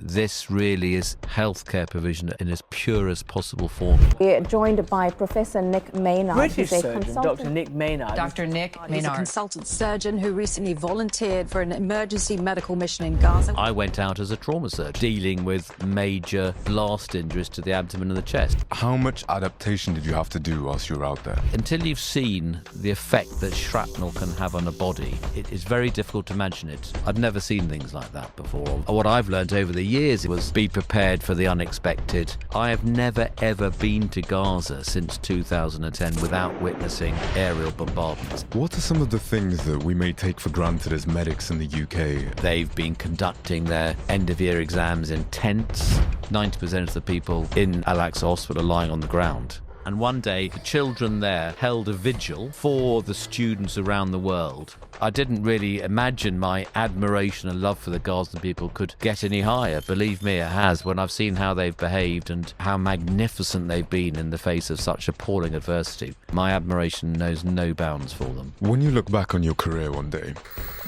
this really is healthcare provision in its purest possible form. We're joined by Professor Nick Maynard. British surgeon Dr. Nick Maynard. Dr. Nick Maynard. He's a consultant surgeon who recently volunteered for an emergency medical mission in Gaza. I went out as a trauma surgeon, dealing with major blast injuries to the abdomen and the chest. How much adaptation did you have to do whilst you were out there? Until you've seen the effect that shrapnel can have on a body, it is very difficult to imagine it. I've never seen things like that before. What I've learned over the years was be prepared for the unexpected. I have never ever been to Gaza since 2010 without witnessing aerial bombardments. What are some of the things that we may take for granted as medics in the UK? They've been conducting their end-of-year exams in tents. 90% of the people in Al-Aqsa Hospital are lying on the ground. And one day, the children there held a vigil for the students around the world. I didn't really imagine my admiration and love for the Gazan people could get any higher. Believe me, it has, when I've seen how they've behaved and how magnificent they've been in the face of such appalling adversity. My admiration knows no bounds for them. When you look back on your career one day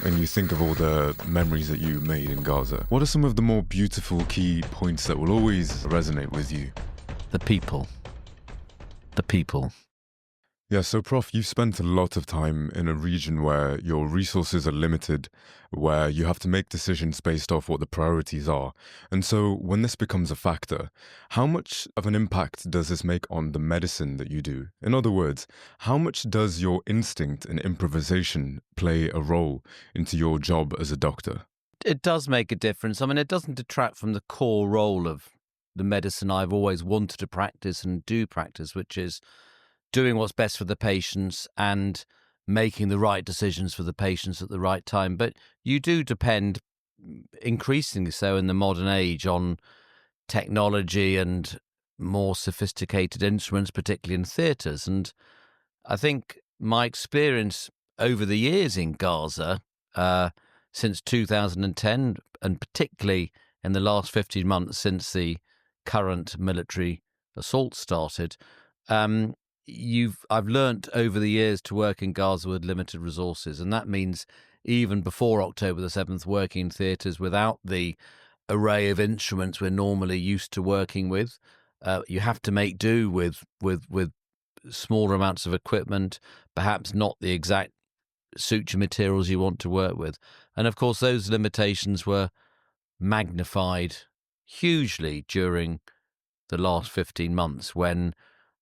and you think of all the memories that you made in Gaza, what are some of the more beautiful key points that will always resonate with you? The people. The people. Yeah, so Prof, you've spent a lot of time in a region where your resources are limited, where you have to make decisions based off what the priorities are. And so when this becomes a factor, how much of an impact does this make on the medicine that you do? In other words, how much does your instinct and improvisation play a role into your job as a doctor? It does make a difference. I mean, it doesn't detract from the core role of the medicine I've always wanted to practice and do practice, which is doing what's best for the patients and making the right decisions for the patients at the right time. But you do depend, increasingly so in the modern age, on technology and more sophisticated instruments, particularly in theatres. And I think my experience over the years in Gaza, since 2010, and particularly in the last 15 months since the current military assault started, I've learnt over the years to work in Gaza with limited resources, and that means even before October the 7th, working in theatres without the array of instruments we're normally used to working with. You have to make do with smaller amounts of equipment, perhaps not the exact suture materials you want to work with. And of course, those limitations were magnified hugely during the last 15 months when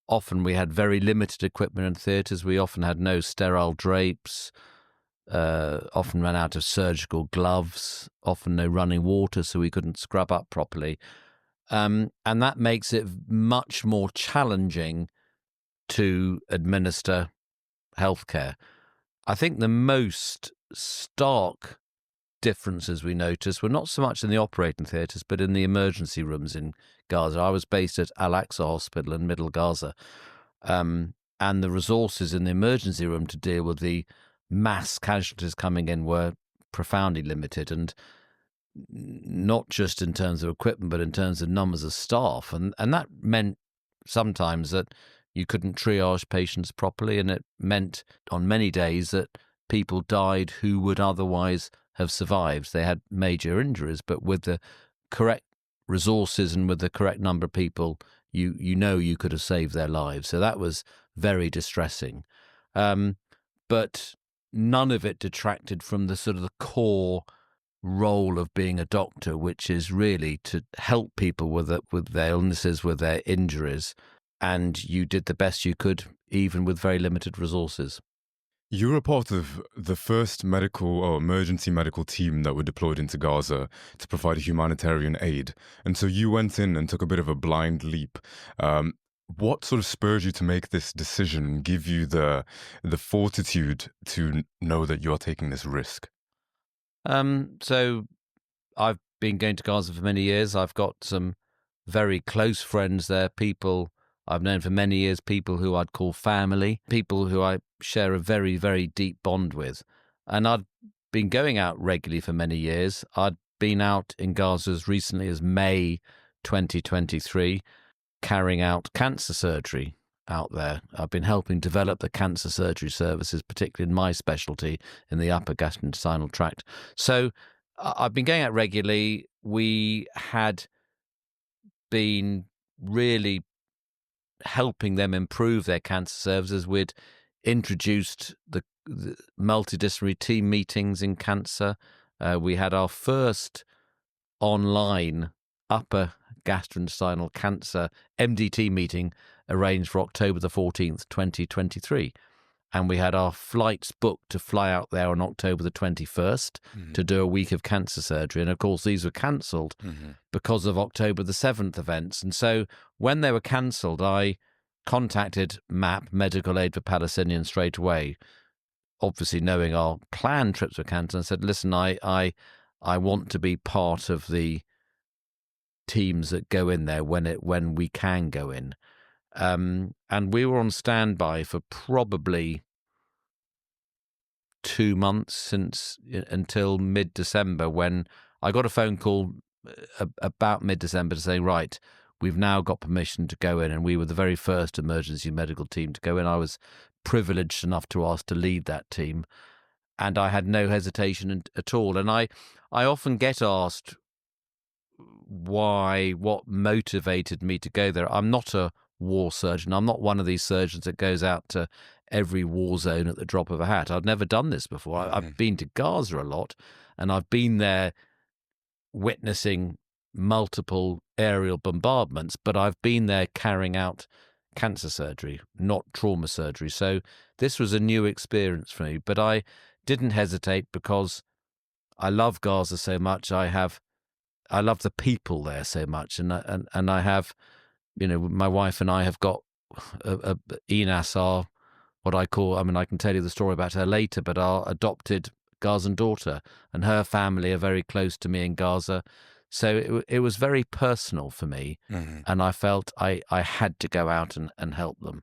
often we had very limited equipment in theatres. We often had no sterile drapes, often ran out of surgical gloves, often no running water, so we couldn't scrub up properly. And that makes it much more challenging to administer healthcare. I think the most stark differences we noticed were not so much in the operating theatres, but in the emergency rooms in Gaza. I was based at Al-Aqsa Hospital in Middle Gaza, and the resources in the emergency room to deal with the mass casualties coming in were profoundly limited, and not just in terms of equipment, but in terms of numbers of staff. And that meant sometimes that you couldn't triage patients properly, and it meant on many days that people died who would otherwise have survived. They had major injuries, but with the correct resources and with the correct number of people, you could have saved their lives. So that was very distressing. But none of it detracted from the sort of the core role of being a doctor, which is really to help people with their illnesses, with their injuries. And you did the best you could, even with very limited resources. You were a part of the first medical or emergency medical team that were deployed into Gaza to provide humanitarian aid. And so you went in and took a bit of a blind leap. What sort of spurred you to make this decision and give you the fortitude to know that you are taking this risk? So I've been going to Gaza for many years. I've got some very close friends there, people I've known for many years, people who I'd call family, people who I share a very, very deep bond with. And I'd been going out regularly for many years. I'd been out in Gaza as recently as May 2023, carrying out cancer surgery out there. I've been helping develop the cancer surgery services, particularly in my specialty in the upper gastrointestinal tract. So I've been going out regularly. we had been really helping them improve their cancer services. We'd introduced the multidisciplinary team meetings in cancer. We had our first online upper gastrointestinal cancer MDT meeting arranged for October the 14th, 2023. And we had our flights booked to fly out there on October the 21st to do a week of cancer surgery. And of course, these were cancelled because of October the 7th events. And so when they were cancelled, I contacted MAP, Medical Aid for Palestinians, straight away, obviously knowing our planned trips were cancelled, and said, listen, I want to be part of the teams that go in there when we can go in. And we were on standby for probably 2 months until mid-December, when I got a phone call about mid-December to say, right, we've now got permission to go in, and we were the very first emergency medical team to go in. I was privileged enough to ask to lead that team, and I had no hesitation at all. And I often get asked what motivated me to go there. I'm not a war surgeon. I'm not one of these surgeons that goes out to every war zone at the drop of a hat. I've never done this before. I've been to Gaza a lot, and I've been there witnessing multiple aerial bombardments, but I've been there carrying out cancer surgery, not trauma surgery. So this was a new experience for me, but I didn't hesitate because I love Gaza so much. I love the people there so much, and I have, my wife and I have got Inas, our, what I call, I can tell you the story about her later, but our adopted Gazan daughter, and her family are very close to me in Gaza. So it was very personal for me, and I felt I had to go out and help them.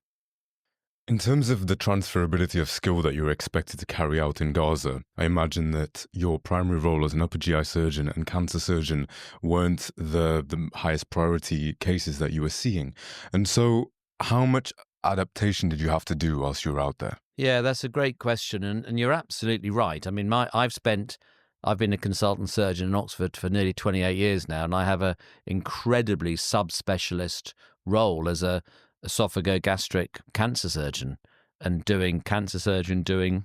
In terms of the transferability of skill that you were expected to carry out in Gaza, I imagine that your primary role as an upper GI surgeon and cancer surgeon weren't the highest priority cases that you were seeing. And so how much adaptation did you have to do whilst you were out there? Yeah, that's a great question, and you're absolutely right. I mean, I've been a consultant surgeon in Oxford for nearly 28 years now, and I have an incredibly subspecialist role as a esophagogastric cancer surgeon, and doing cancer surgery and doing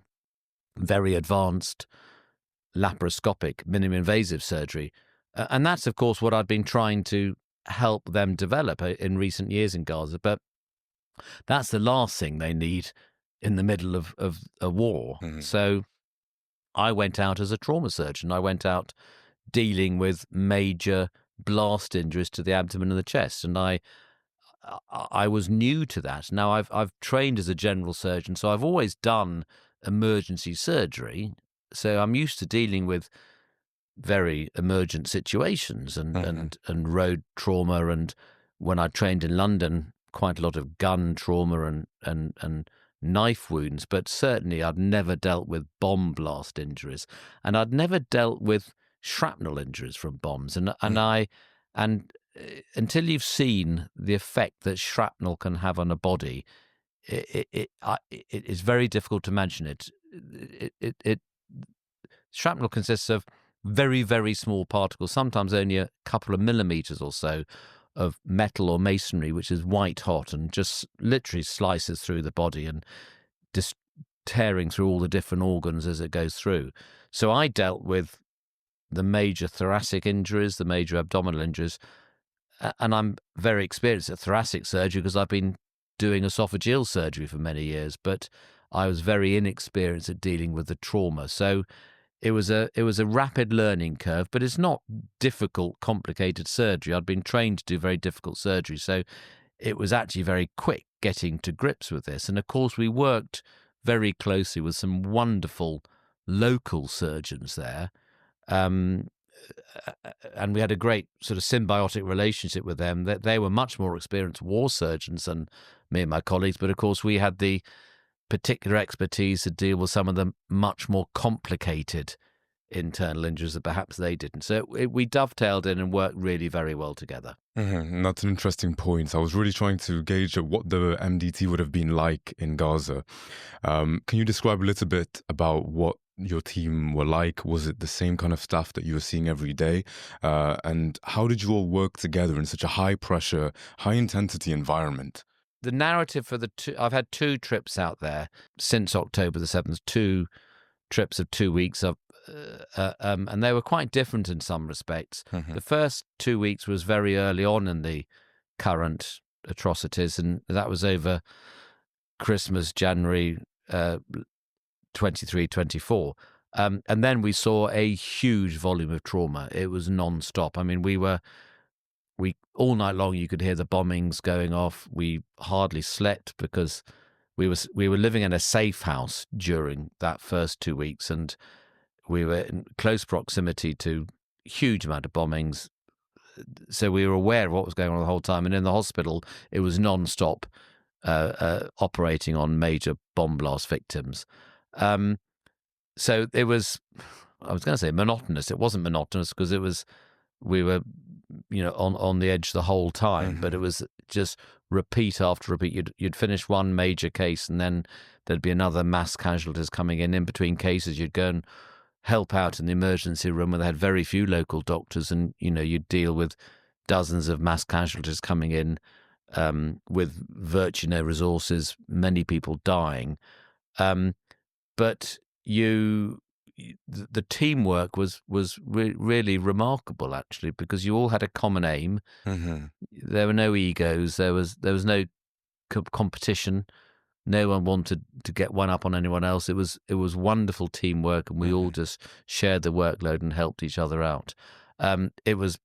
very advanced laparoscopic minimally invasive surgery. And that's, of course, what I've been trying to help them develop in recent years in Gaza. But that's the last thing they need in the middle of a war. So I went out as a trauma surgeon. I went out dealing with major blast injuries to the abdomen and the chest, and I was new to that. Now I've trained as a general surgeon, so I've always done emergency surgery. So I'm used to dealing with very emergent situations and road trauma, and when I trained in London, quite a lot of gun trauma and knife wounds. But certainly I'd never dealt with bomb blast injuries, and I'd never dealt with shrapnel injuries from bombs. And until you've seen the effect that shrapnel can have on a body, it is very difficult to imagine it. Shrapnel consists of very, very small particles, sometimes only a couple of millimeters or so, of metal or masonry, which is white hot and just literally slices through the body and just tearing through all the different organs as it goes through. So I dealt with the major thoracic injuries, the major abdominal injuries, and I'm very experienced at thoracic surgery because I've been doing esophageal surgery for many years, but I was very inexperienced at dealing with the trauma. So it was a rapid learning curve, but it's not difficult, complicated surgery. I'd been trained to do very difficult surgery, so it was actually very quick getting to grips with this. And of course, we worked very closely with some wonderful local surgeons there. And we had a great sort of symbiotic relationship with them. That they were much more experienced war surgeons than me and my colleagues, but of course we had the particular expertise to deal with some of the much more complicated internal injuries that perhaps they didn't. So we dovetailed in and worked really very well together. That's an interesting point. I was really trying to gauge what the MDT would have been like in Gaza. Can you describe a little bit about what your team were like? Was it the same kind of stuff that you were seeing every day? And how did you all work together in such a high pressure, high intensity environment? The narrative for I've had 2 trips out there since October the 7th, 2 trips of 2 weeks of, and they were quite different in some respects. The first 2 weeks was very early on in the current atrocities, and that was over Christmas, January 23, 24. And then we saw a huge volume of trauma. It was non-stop. I mean, we all night long you could hear the bombings going off. We hardly slept because we were living in a safe house during that first 2 weeks, and we were in close proximity to a huge amount of bombings. So we were aware of what was going on the whole time. And in the hospital, it was non-stop operating on major bomb blast victims. So it was, I was going to say monotonous. It wasn't monotonous because we were, on the edge the whole time, but it was just repeat after repeat. You'd finish one major case and then there'd be another mass casualties coming in between cases. You'd go and help out in the emergency room where they had very few local doctors, and you'd deal with dozens of mass casualties coming in with virtually no resources, many people dying. But the teamwork was really remarkable, actually, because you all had a common aim. There were no egos. There was no competition. No one wanted to get one up on anyone else. It was wonderful teamwork, and we all just shared the workload and helped each other out. It was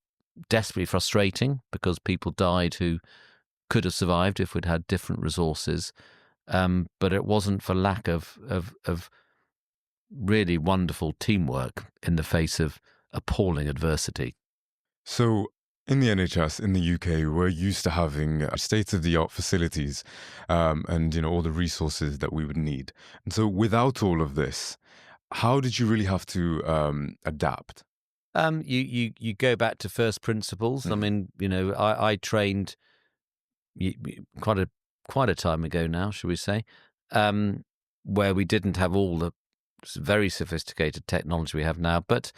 desperately frustrating because people died who could have survived if we'd had different resources. But it wasn't for lack of really wonderful teamwork in the face of appalling adversity. So in the NHS, in the UK, we're used to having state-of-the-art facilities and, all the resources that we would need. And so without all of this, how did you really have to adapt? You go back to first principles. I mean, I trained quite a time ago now, shall we say, where we didn't have all the very sophisticated technology we have now, but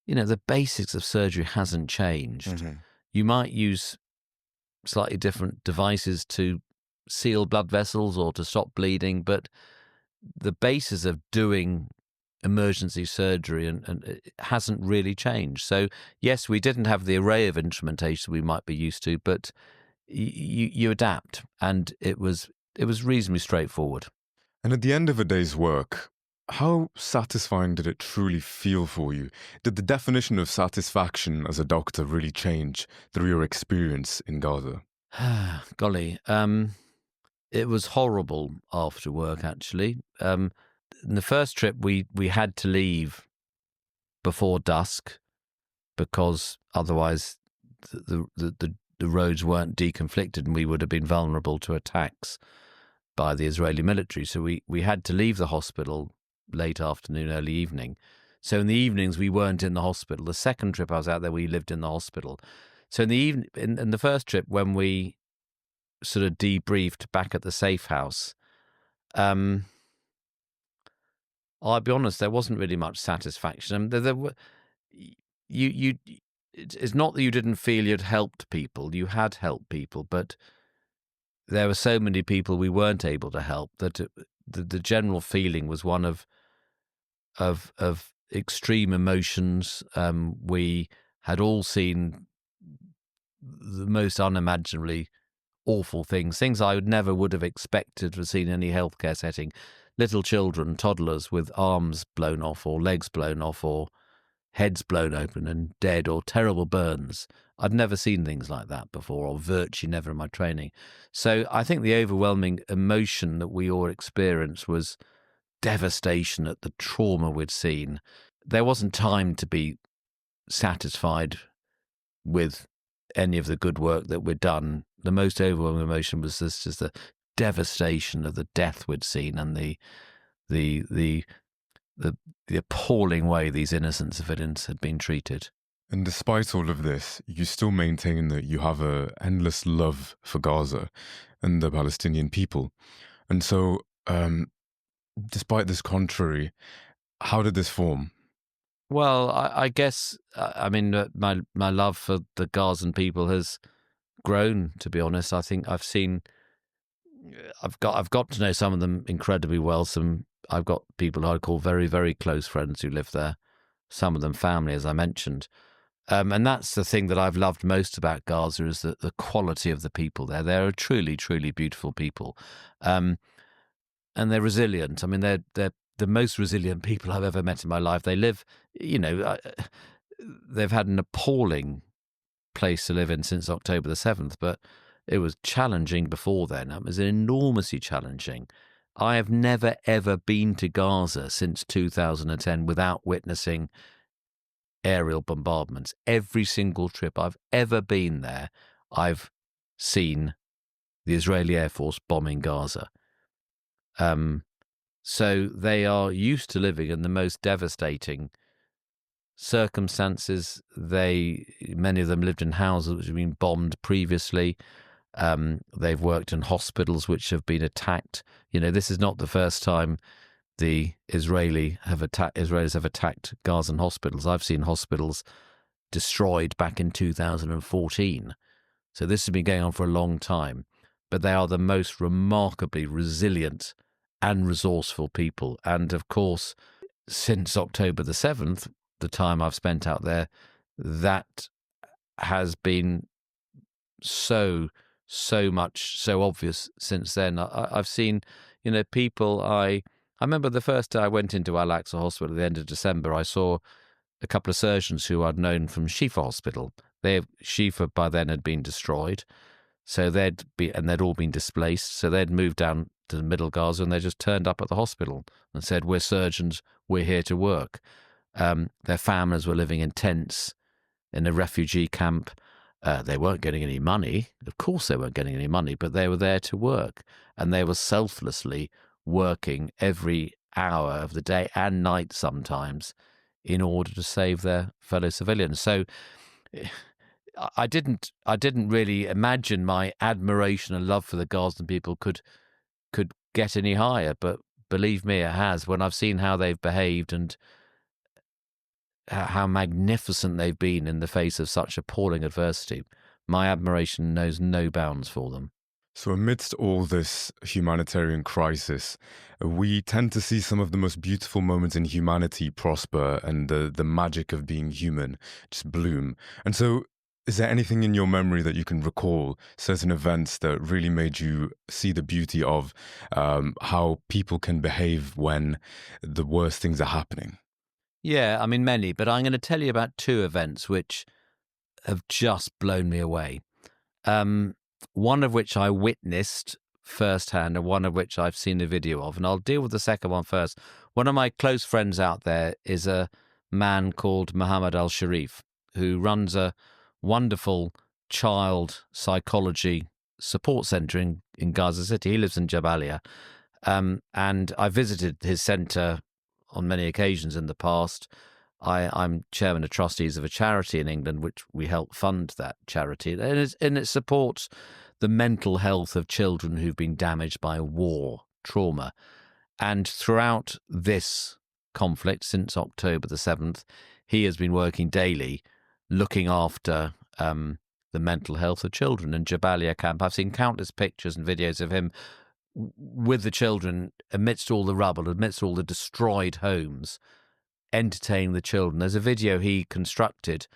the basics of surgery hasn't changed. You might use slightly different devices to seal blood vessels or to stop bleeding, but the basis of doing emergency surgery and it hasn't really changed. So yes, we didn't have the array of instrumentation we might be used to, but you adapt, and it was reasonably straightforward. And at the end of a day's work, how satisfying did it truly feel for you? Did the definition of satisfaction as a doctor really change through your experience in Gaza? Golly, it was horrible after work, actually. In the first trip, we had to leave before dusk because otherwise the roads weren't deconflicted and we would have been vulnerable to attacks by the Israeli military. So we had to leave the hospital late afternoon, early evening. So in the evenings, we weren't in the hospital. The second trip I was out there, we lived in the hospital. So in the evening, in the first trip, when we sort of debriefed back at the safe house, I'll be honest, there wasn't really much satisfaction. It's not that you didn't feel you'd helped people. You had helped people, but there were so many people we weren't able to help that the general feeling was one of extreme emotions. We had all seen the most unimaginably awful things I never would have expected to have seen in any healthcare setting. Little children, toddlers with arms blown off or legs blown off or heads blown open and dead, or terrible burns. I'd never seen things like that before, or virtually never in my training. So I think the overwhelming emotion that we all experienced was devastation at the trauma we'd seen. There wasn't time to be satisfied with any of the good work that we'd done. The most overwhelming emotion was just the devastation of the death we'd seen and the appalling way these innocent civilians had been treated. And despite all of this, you still maintain that you have an endless love for Gaza and the Palestinian people. And so, despite this contrary, How did this form? Well, I guess, I mean, my love for the Gazan people has grown, to be honest. I think I've got to know some of them incredibly well. I've got people who I call very, very close friends who live there. Some of them family, as I mentioned. And that's the thing that I've loved most about Gaza is the quality of the people there. They're truly, truly beautiful people. And they're resilient. I mean, they're the most resilient people I've ever met in my life. They live, they've had an appalling place to live in since October the 7th, but it was challenging before then. It was enormously challenging. I have never, ever been to Gaza since 2010 without witnessing aerial bombardments. Every single trip I've ever been there, I've seen the Israeli Air Force bombing Gaza. So they are used to living in the most devastating circumstances. Many of them lived in houses which have been bombed previously. They've worked in hospitals which have been attacked. This is not the first time the Israelis have attacked Gazan hospitals. I've seen hospitals destroyed back in 2014. So this has been going on for a long time. But they are the most remarkably resilient and resourceful people. And of course, since October the 7th, the time I've spent out there, that has been so obvious since then. I've seen, people. I remember the first day I went into Al-Aqsa Hospital at the end of December, I saw a couple of surgeons who I'd known from Shifa Hospital. Shifa by then had been destroyed, so they'd all been displaced. So they'd moved down to the middle Gaza, and they just turned up at the hospital and said, "We're surgeons, we're here to work." Their families were living in tents in a refugee camp. They weren't getting any money. Of course they weren't getting any money, but they were there to work, and they were selflessly working every hour of the day and night sometimes in order to save their fellow civilians. So I didn't really imagine my admiration and love for the Gazan people could get any higher, but believe me, it has. When I've seen how they've behaved and how magnificent they've been in the face of such appalling adversity, my admiration knows no bounds for them. So amidst all this humanitarian crisis, we tend to see some of the most beautiful moments in humanity prosper and the magic of being human just bloom. And so is there anything in your memory that you can recall, certain events that really made you see the beauty of how people can behave when the worst things are happening? Yeah, I mean, many, but I'm going to tell you about two events which have just blown me away. One of which I witnessed firsthand and one of which I've seen a video of. And I'll deal with the second one first. One of my close friends out there is a man called Muhammad al-Sharif, who runs a wonderful child psychology support center in Gaza City. He lives in Jabalia. And I visited his center on many occasions in the past. I'm chairman of trustees of a charity in England, which we help fund that charity. And it supports the mental health of children who've been damaged by war, trauma. And throughout this conflict, since October the 7th, he has been working daily, looking after the mental health of children in Jabalia camp. I've seen countless pictures and videos of him with the children amidst all the rubble, amidst all the destroyed homes, entertaining the children. There's a video he constructed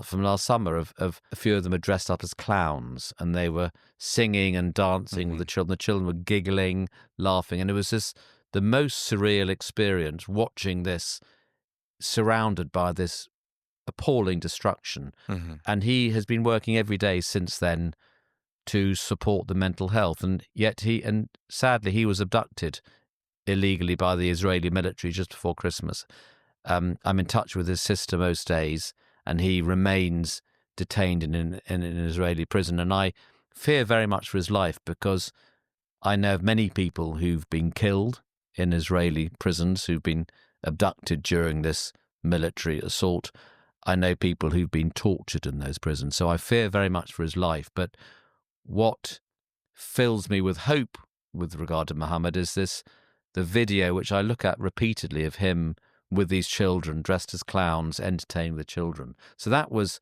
from last summer of a few of them are dressed up as clowns and they were singing and dancing with the children. The children were giggling, laughing, and it was just the most surreal experience watching this surrounded by this appalling destruction. And he has been working every day since then to support the mental health, and yet sadly he was abducted illegally by the Israeli military just before Christmas. I'm in touch with his sister most days, and he remains detained in an Israeli prison. And I fear very much for his life because I know of many people who've been killed in Israeli prisons, who've been abducted during this military assault. I know people who've been tortured in those prisons. So I fear very much for his life. But what fills me with hope with regard to Muhammad is the video which I look at repeatedly of him with these children dressed as clowns, entertaining the children. So that was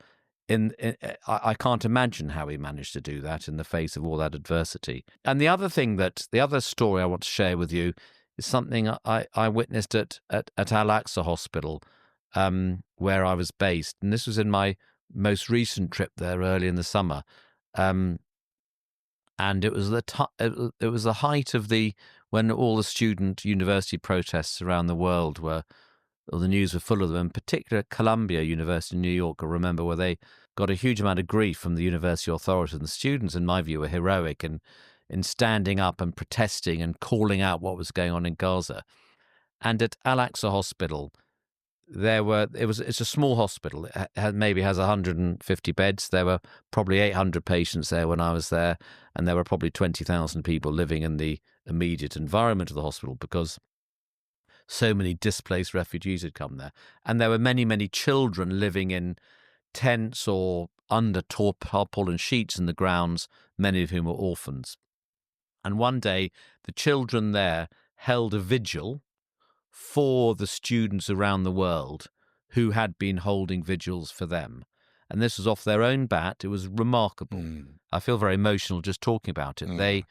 I can't imagine how he managed to do that in the face of all that adversity. And the other story I want to share with you is something I witnessed at Al-Aqsa Hospital, where I was based. And this was in my most recent trip there early in the summer. And it was the height of when all the student university protests around the world the news were full of them, in particular Columbia University in New York, I remember, where they got a huge amount of grief from the university authorities. And the students, in my view, were heroic in standing up and protesting and calling out what was going on in Gaza. And at Al-Aqsa Hospital, it's a small hospital. It maybe has 150 beds. There were probably 800 patients there when I was there, and there were probably 20,000 people living in the immediate environment of the hospital because so many displaced refugees had come there. And there were many, many children living in tents or under tarpaulin sheets in the grounds, many of whom were orphans. And one day, the children there held a vigil for the students around the world who had been holding vigils for them. And this was off their own bat. It was remarkable. I feel very emotional just talking about it.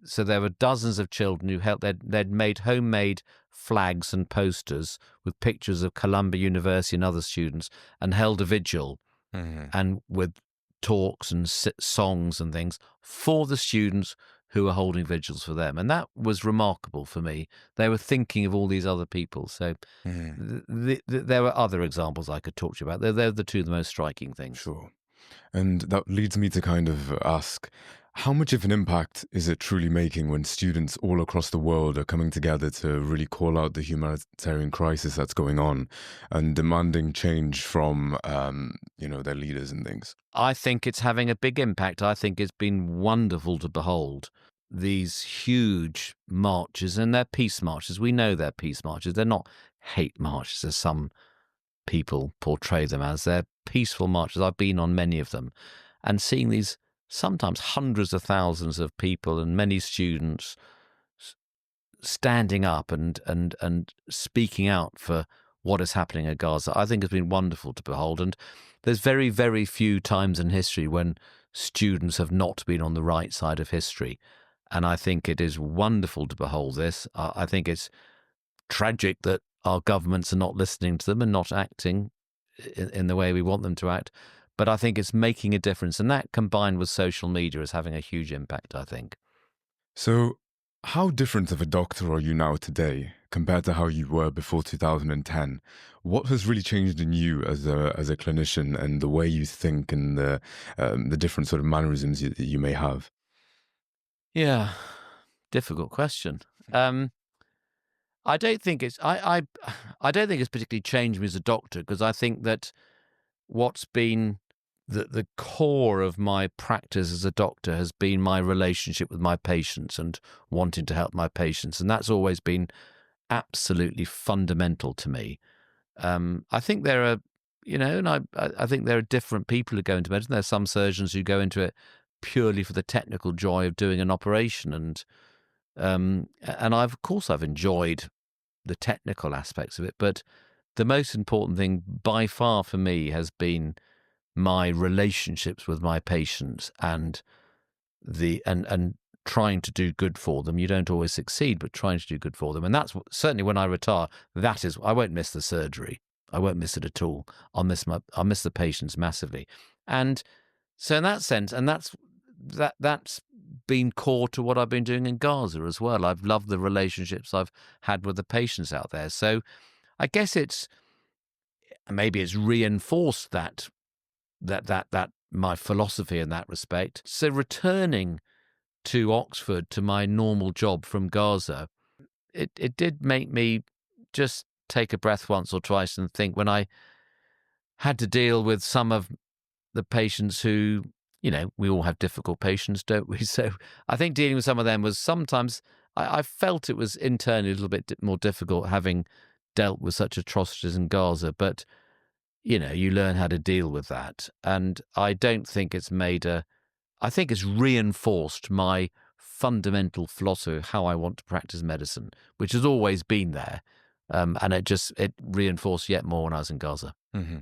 So there were dozens of children who they'd made homemade flags and posters with pictures of Columbia University and other students, and held a vigil and with talks and songs and things for the students who were holding vigils for them. And that was remarkable for me. They were thinking of all these other people. So there were other examples I could talk to you about. They're the two of the most striking things. Sure. And that leads me to kind of ask, how much of an impact is it truly making when students all across the world are coming together to really call out the humanitarian crisis that's going on and demanding change from, their leaders and things? I think it's having a big impact. I think it's been wonderful to behold these huge marches, and they're peace marches. We know they're peace marches. They're not hate marches, as some people portray them as. They're peaceful marches. I've been on many of them, and seeing these sometimes hundreds of thousands of people and many students standing up and speaking out for what is happening at Gaza, I think has been wonderful to behold. And there's very, very few times in history when students have not been on the right side of history. And I think it is wonderful to behold this. I think it's tragic that our governments are not listening to them and not acting in the way we want them to act. But I think it's making a difference. And that, combined with social media, is having a huge impact, I think. So how different of a doctor are you now today compared to how you were before 2010? What has really changed in you as a clinician, and the way you think, and the different sort of mannerisms that you may have? Yeah, difficult question. I don't think it's I don't think it's particularly changed me as a doctor, because I think that what's been the core of my practice as a doctor has been my relationship with my patients and wanting to help my patients, and that's always been absolutely fundamental to me. I think there are, and I think there are different people who go into medicine. There's some surgeons who go into it purely for the technical joy of doing an operation, and I've enjoyed the technical aspects of it, but the most important thing by far for me has been my relationships with my patients and trying to do good for them. You don't always succeed, but trying to do good for them. And that's certainly when I retire, I won't miss the surgery. I won't miss it at all. I'll miss the patients massively. And so in that sense, and that's been core to what I've been doing in Gaza as well. I've loved the relationships I've had with the patients out there. So I guess maybe it's reinforced that my philosophy in that respect. So returning to Oxford, to my normal job from Gaza, it did make me just take a breath once or twice and think, when I had to deal with some of the patients who, we all have difficult patients, don't we? So I think dealing with some of them was sometimes, I felt it was internally a little bit more difficult, having dealt with such atrocities in Gaza. But, you learn how to deal with that. And I don't think it's I think it's reinforced my fundamental philosophy of how I want to practice medicine, which has always been there. And it reinforced yet more when I was in Gaza. Mm-hmm.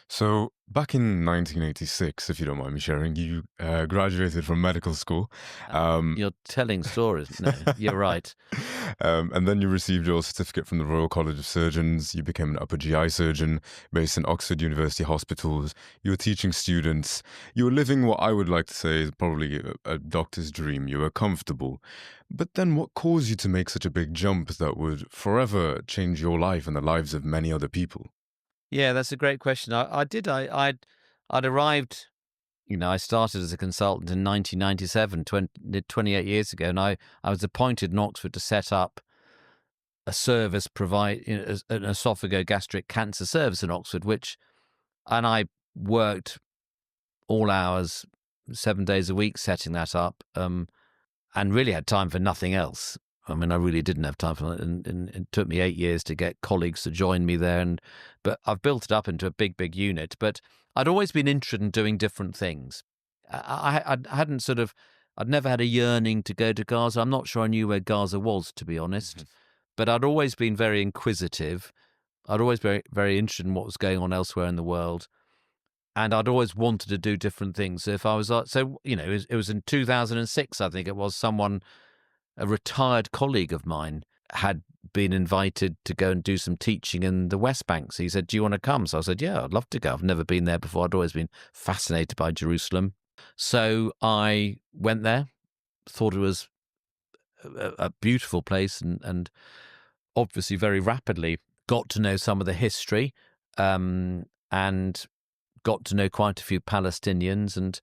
So back in 1986, if you don't mind me sharing, you graduated from medical school. You're telling stories. No, you're right. And then you received your certificate from the Royal College of Surgeons. You became an upper GI surgeon based in Oxford University Hospitals. You were teaching students. You were living what I would like to say is probably a doctor's dream. You were comfortable. But then what caused you to make such a big jump that would forever change your life and the lives of many other people? Yeah, that's a great question. I'd arrived, I started as a consultant in 1997, 28 years ago, and I was appointed in Oxford to set up a service, an esophagogastric cancer service in Oxford, and I worked all hours, 7 days a week setting that up, and really had time for nothing else. I mean, I really didn't have time for that, and it took me 8 years to get colleagues to join me there. But I've built it up into a big, big unit. But I'd always been interested in doing different things. I I'd never had a yearning to go to Gaza. I'm not sure I knew where Gaza was, to be honest. But I'd always been very inquisitive. I'd always been very, very interested in what was going on elsewhere in the world. And I'd always wanted to do different things. So if I was, it was in 2006, I think it was, a retired colleague of mine had been invited to go and do some teaching in the West Bank. So he said, do you want to come? So I said, yeah, I'd love to go. I've never been there before. I'd always been fascinated by Jerusalem. So I went there, thought it was a beautiful place, and obviously very rapidly got to know some of the history, and got to know quite a few Palestinians, and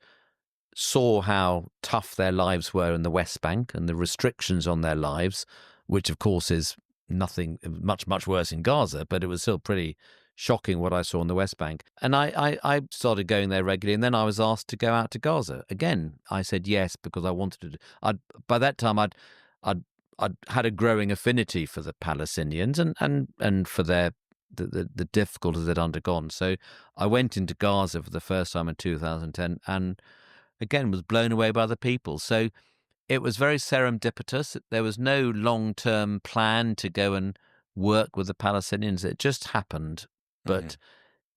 saw how tough their lives were in the West Bank and the restrictions on their lives, which of course is nothing much, much worse in Gaza, but it was still pretty shocking what I saw in the West Bank. And I started going there regularly, and then I was asked to go out to Gaza. Again, I said yes because I wanted to. By that time, I'd had a growing affinity for the Palestinians and for the difficulties they'd undergone. So I went into Gaza for the first time in 2010, and again was blown away by the people. So it was very serendipitous. There was no long-term plan to go and work with the Palestinians. It just happened, but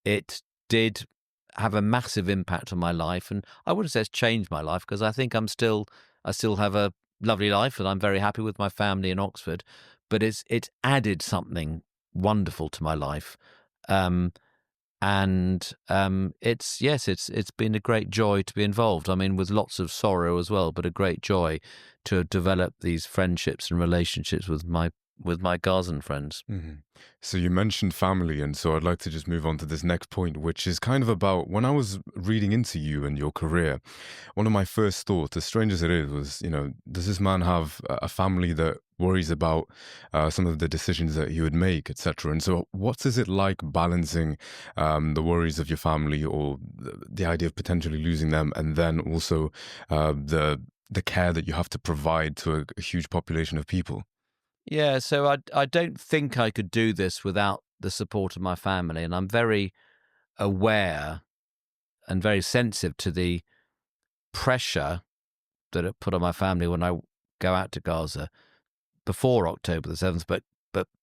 it did have a massive impact on my life. And I wouldn't say it's changed my life, because I think I still have a lovely life, and I'm very happy with my family in Oxford. But it's added something wonderful to my life. It's been a great joy to be involved. I mean, with lots of sorrow as well, but a great joy to have developed these friendships and relationships with my Gazan friends. So you mentioned family, and so I'd like to just move on to this next point, which is kind of about, when I was reading into you and your career, one of my first thoughts, as strange as it is, was, does this man have a family that worries about some of the decisions that he would make, etc.? And so what is it like balancing the worries of your family, or the idea of potentially losing them, and then also the care that you have to provide to a huge population of people? Yeah, so I don't think I could do this without the support of my family, and I'm very aware and very sensitive to the pressure that it put on my family when I go out to Gaza before October the 7th, but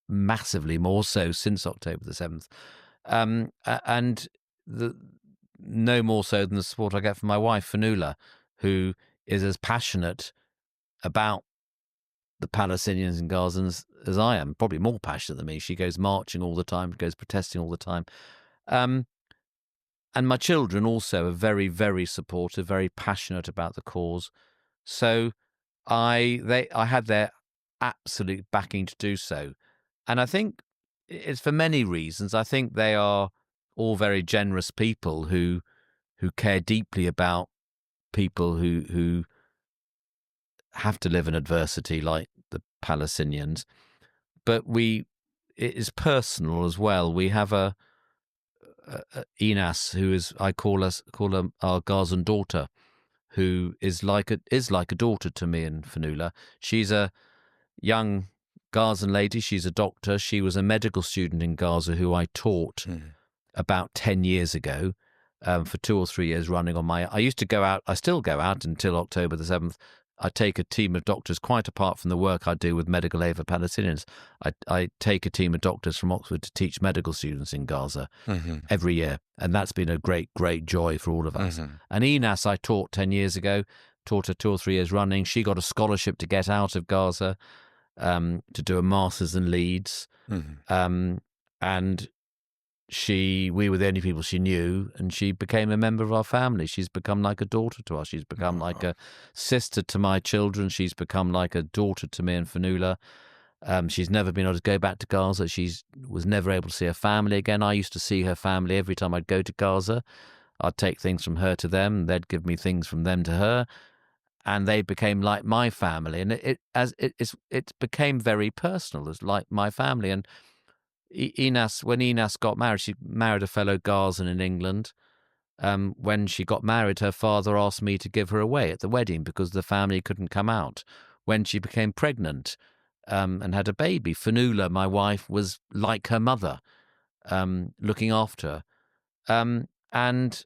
massively more so since October the 7th, and no more so than the support I get from my wife, Fanula, who is as passionate about the Palestinians and Gazans as I am, probably more passionate than me. She goes marching all the time, goes protesting all the time. And my children also are very, very supportive, very passionate about the cause. So I had their absolute backing to do so. And I think it's for many reasons. I think they are all very generous people who care deeply about people who have to live in adversity, like the Palestinians. But it is personal as well. We have a Inas, who is, I call her our Gazan daughter, who is like a daughter to me and Fanula. She's a young Gazan lady. She's a doctor. She was a medical student in Gaza who I taught about 10 years ago, for 2 or 3 years running on my. I used to go out. I still go out until October the 7th I take a team of doctors, quite apart from the work I do with medical aid for Palestinians. I take a team of doctors from Oxford to teach medical students in Gaza every year. And that's been a great, great joy for all of us. And Enas, I taught 10 years ago, taught her 2 or 3 years running. She got a scholarship to get out of Gaza, to do a master's in Leeds. And we were the only people she knew, and she became a member of our family. She's become like a daughter to us. She's become like a sister to my children. She's become like a daughter to me and Fanula. She's never been able to go back to Gaza. She was never able to see her family again. I used to see her family every time I'd go to Gaza. I'd take things from her to them. They'd give me things from them to her, and they became like my family. And it became very personal, as like my family. And when Enas got married, she married a fellow Gazan in England. When she got married, her father asked me to give her away at the wedding because the family couldn't come out. When she became pregnant and had a baby, Fanula, my wife, was like her mother, looking after her. And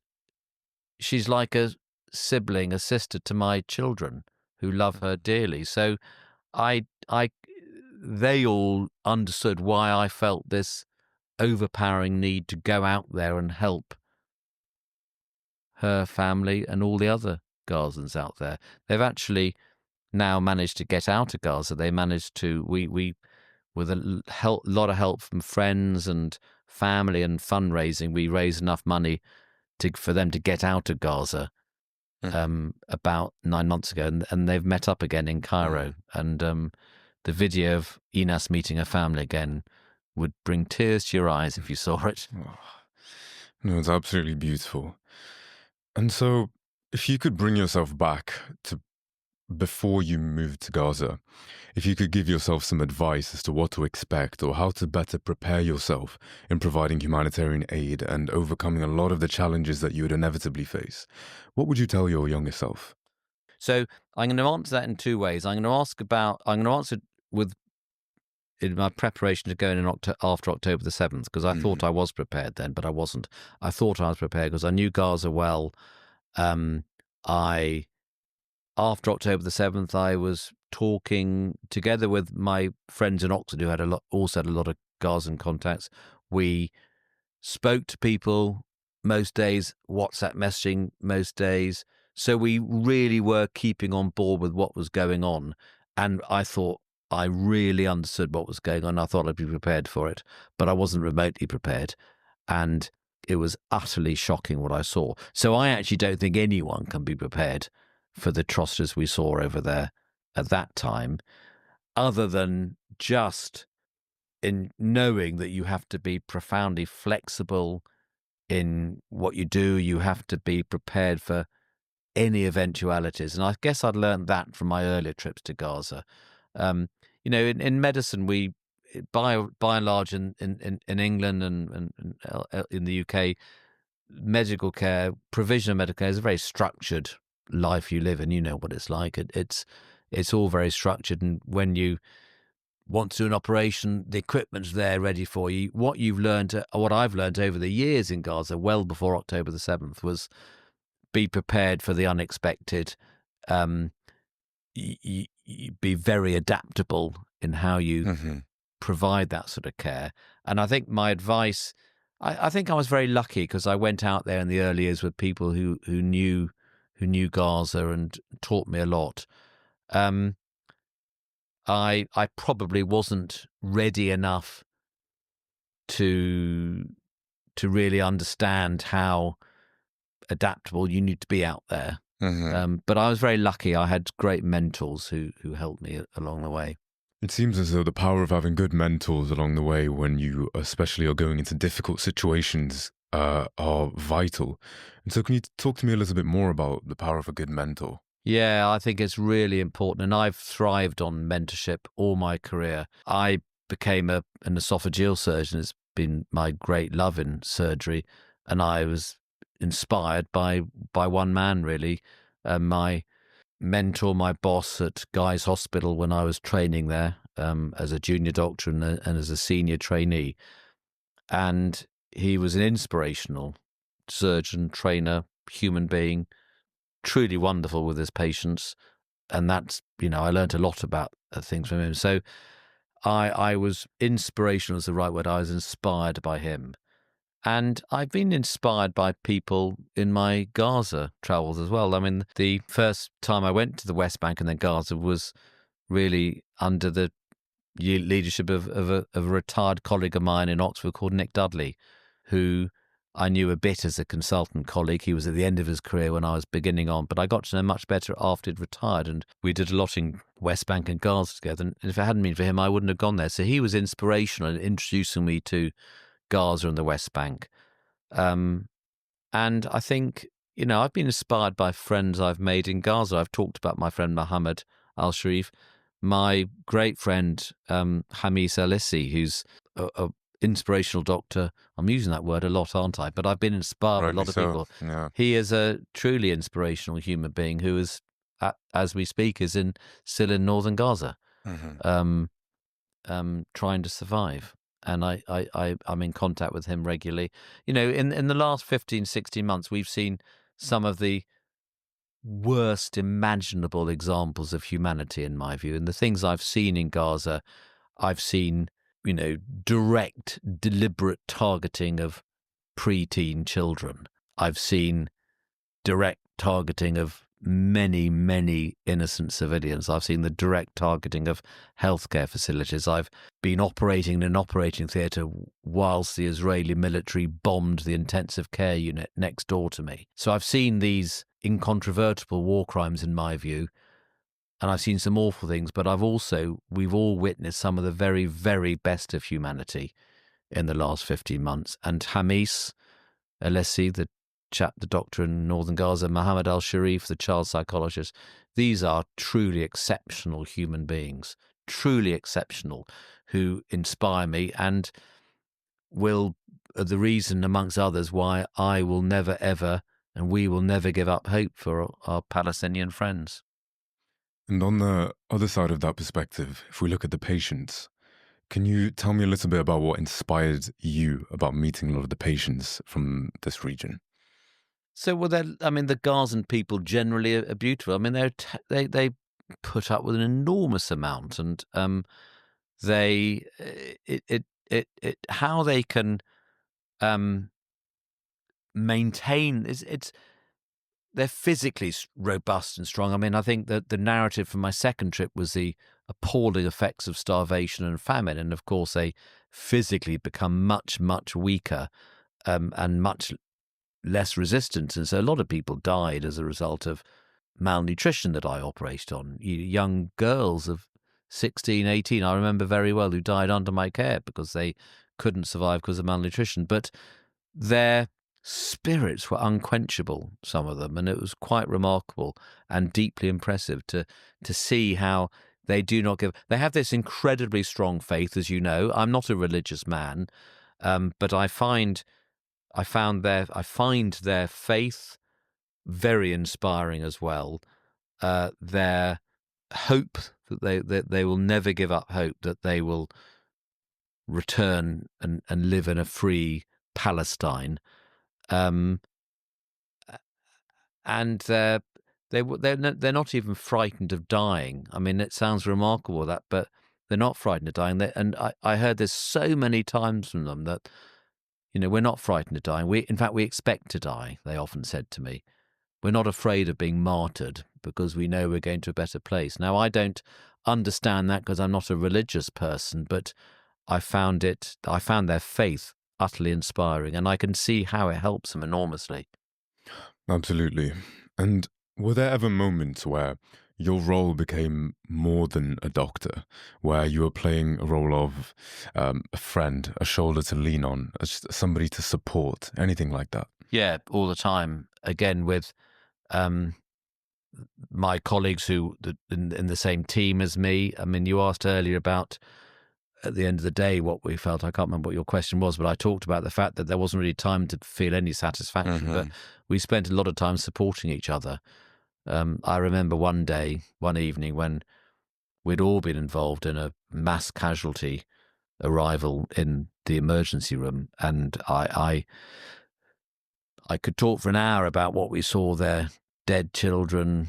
she's like a sibling, a sister to my children who love her dearly. So they all understood why I felt this overpowering need to go out there and help her family and all the other Gazans out there. They've actually now managed to get out of Gaza. They managed to, we with a lot of help from friends and family and fundraising, we raised enough money for them to get out of Gaza about 9 months ago, and they've met up again in Cairo. And the video of Enas meeting her family again would bring tears to your eyes if you saw it. No, it's absolutely beautiful. And so, if you could bring yourself back to before you moved to Gaza, if you could give yourself some advice as to what to expect or how to better prepare yourself in providing humanitarian aid and overcoming a lot of the challenges that you would inevitably face, what would you tell your younger self? So I'm going to answer that in 2 ways. I'm going to answer with in my preparation to go in after October the 7th, because I thought I was prepared then, but I wasn't. I thought I was prepared because I knew Gaza well. After October the 7th, I was talking together with my friends in Oxford who also had a lot of Gazan contacts. We spoke to people most days, WhatsApp messaging most days. So we really were keeping on board with what was going on. And I thought I really understood what was going on. I thought I'd be prepared for it, but I wasn't remotely prepared. And it was utterly shocking what I saw. So I actually don't think anyone can be prepared for the atrocities we saw over there at that time, other than just in knowing that you have to be profoundly flexible in what you do. You have to be prepared for any eventualities. And I guess I'd learned that from my earlier trips to Gaza. In medicine, we, by and large in England and in the UK, medical care, provision of medical care is a very structured life you live in. You know what it's like. It's all very structured, and when you want to do an operation, the equipment's there ready for you. What I've learned over the years in Gaza, well before October the 7th, was be prepared for the unexpected. Be very adaptable in how you provide that sort of care. And I think my advice, I think I was very lucky because I went out there in the early years with people who knew Gaza and taught me a lot. I probably wasn't ready enough to really understand how adaptable you need to be out there. But I was very lucky. I had great mentors who helped me along the way. It seems as though the power of having good mentors along the way when you especially are going into difficult situations are vital. And so can you talk to me a little bit more about the power of a good mentor? Yeah, I think it's really important. And I've thrived on mentorship all my career. I became an esophageal surgeon. It's been my great love in surgery. And I was inspired by one man, really. My mentor, my boss at Guy's Hospital when I was training there as a junior doctor and as a senior trainee. And he was an inspirational surgeon, trainer, human being, truly wonderful with his patients. that's, I learned a lot about things from him. So I was inspirational is the right word. I was inspired by him. And I've been inspired by people in my Gaza travels as well. I mean, the first time I went to the West Bank and then Gaza was really under the leadership of a retired colleague of mine in Oxford called Nick Dudley, who I knew a bit as a consultant colleague. He was at the end of his career when I was beginning on, but I got to know much better after he'd retired, and we did a lot in West Bank and Gaza together. And if it hadn't been for him, I wouldn't have gone there. So he was inspirational in introducing me to Gaza and the West Bank. And I think, I've been inspired by friends I've made in Gaza. I've talked about my friend Mohammed al-Sharif, my great friend Hamis Alissi, who's a inspirational doctor. I'm using that word a lot, aren't I? But I've been inspired by a lot of people. Yeah. He is a truly inspirational human being who is, as we speak, is still in northern Gaza, trying to survive. And I'm in contact with him regularly. In the last 15, 16 months, we've seen some of the worst imaginable examples of humanity, in my view. And the things I've seen in Gaza, I've seen, direct, deliberate targeting of preteen children. I've seen direct targeting of many, many innocent civilians. I've seen the direct targeting of healthcare facilities. I've been operating in an operating theatre whilst the Israeli military bombed the intensive care unit next door to me. So I've seen these incontrovertible war crimes, in my view, and I've seen some awful things, but we've all witnessed some of the very, very best of humanity in the last 15 months. And Hamis Alissi, the doctor in northern Gaza, Mohammed al-Sharif, the child psychologist, these are truly exceptional human beings, truly exceptional, who inspire me and the reason, amongst others, why I will never, ever, and we will never give up hope for our Palestinian friends. And on the other side of that perspective, if we look at the patients, can you tell me a little bit about what inspired you about meeting a lot of the patients from this region? So, the Gazan people generally are beautiful. I mean, they put up with an enormous amount, and how they can maintain they're physically robust and strong. I mean, I think that the narrative from my second trip was the appalling effects of starvation and famine, and of course they physically become much, much weaker and much less resistant. And so a lot of people died as a result of malnutrition that I operated on. Young girls of 16, 18, I remember very well, who died under my care because they couldn't survive because of malnutrition. But their spirits were unquenchable, some of them, and it was quite remarkable and deeply impressive to see how they do not give. They have this incredibly strong faith, as you know. I'm not a religious man, but I find their faith very inspiring as well. Their hope that they will never give up hope, that they will return and live in a free Palestine. And they're not even frightened of dying. I mean, it sounds remarkable but they're not frightened of dying. And I heard this so many times from them that, we're not frightened of dying. In fact, we expect to die, they often said to me. We're not afraid of being martyred because we know we're going to a better place. Now, I don't understand that because I'm not a religious person, but I found their faith utterly inspiring, and I can see how it helps them enormously. Absolutely. And were there ever moments where your role became more than a doctor, where you were playing a role of a friend, a shoulder to lean on, somebody to support, anything like that? Yeah, all the time. Again, with my colleagues who in the same team as me. I mean, you asked earlier about, at the end of the day, what we felt. I can't remember what your question was, but I talked about the fact that there wasn't really time to feel any satisfaction, but we spent a lot of time supporting each other. I remember one evening when we'd all been involved in a mass casualty arrival in the emergency room, and I could talk for an hour about what we saw there: dead children,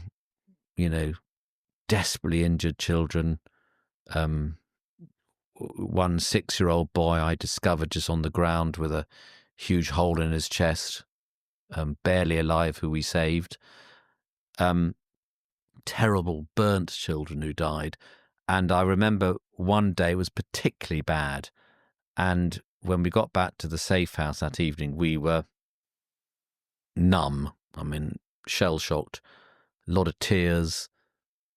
desperately injured children. One 6-year-old boy I discovered just on the ground with a huge hole in his chest, barely alive, who we saved. Terrible burnt children who died. And I remember one day was particularly bad. And when we got back to the safe house that evening, we were numb. I mean, shell-shocked. A lot of tears,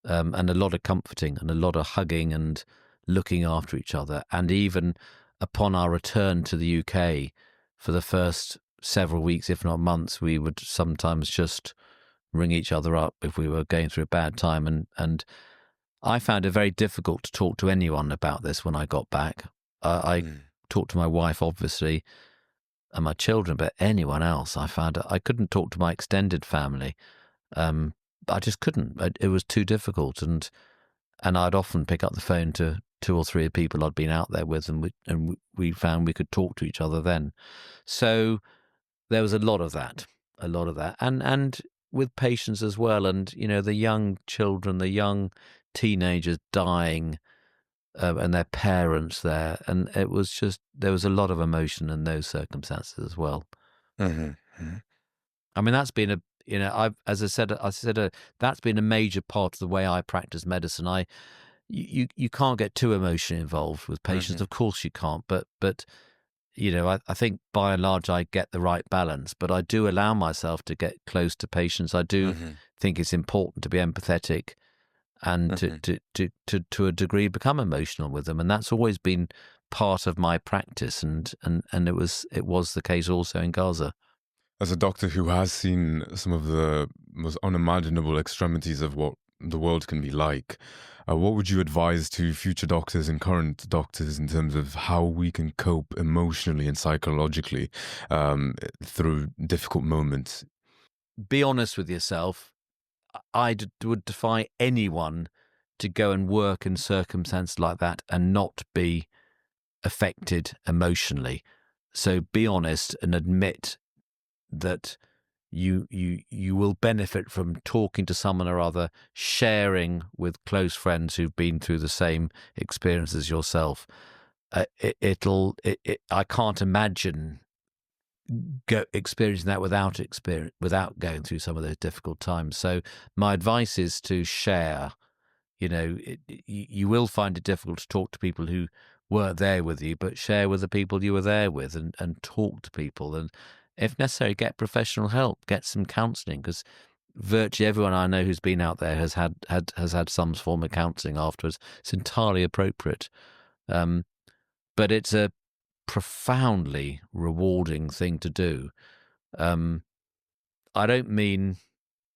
and a lot of comforting and a lot of hugging and looking after each other. And even upon our return to the UK, for the first several weeks, if not months, we would sometimes just ring each other up if we were going through a bad time. And I found it very difficult to talk to anyone about this when I got back. I talked to my wife, obviously, and my children, but anyone else, I found I couldn't talk to my extended family. I just couldn't. It was too difficult, and I'd often pick up the phone to 2 or 3 people I'd been out there with, and we found we could talk to each other then. So there was a lot of that, and with patients as well, and the young children, the young teenagers dying, and their parents there, and it was just, there was a lot of emotion in those circumstances as well. Mm-hmm. I mean, that's been as I said, that's been a major part of the way I practice medicine. You can't get too emotionally involved with patients. Of course you can't, but I think by and large I get the right balance, but I do allow myself to get close to patients. I do think it's important to be empathetic and to a degree become emotional with them, and that's always been part of my practice, and it was the case also in Gaza. As a doctor who has seen some of the most unimaginable extremities of what the world can be like, what would you advise to future doctors and current doctors in terms of how we can cope emotionally and psychologically through difficult moments? Be honest with yourself. I would defy anyone to go and work in circumstances like that and not be affected emotionally. So be honest and admit that you will benefit from talking to someone or other, sharing with close friends who've been through the same experience as yourself. I can't imagine experiencing that without going through some of those difficult times. So my advice is to share. You will find it difficult to talk to people who weren't there with you, but share with the people you were there with, and talk to people, and if necessary, get professional help, get some counselling, because virtually everyone I know who's been out there has had some form of counselling afterwards. It's entirely appropriate, but it's a profoundly rewarding thing to do. I don't mean,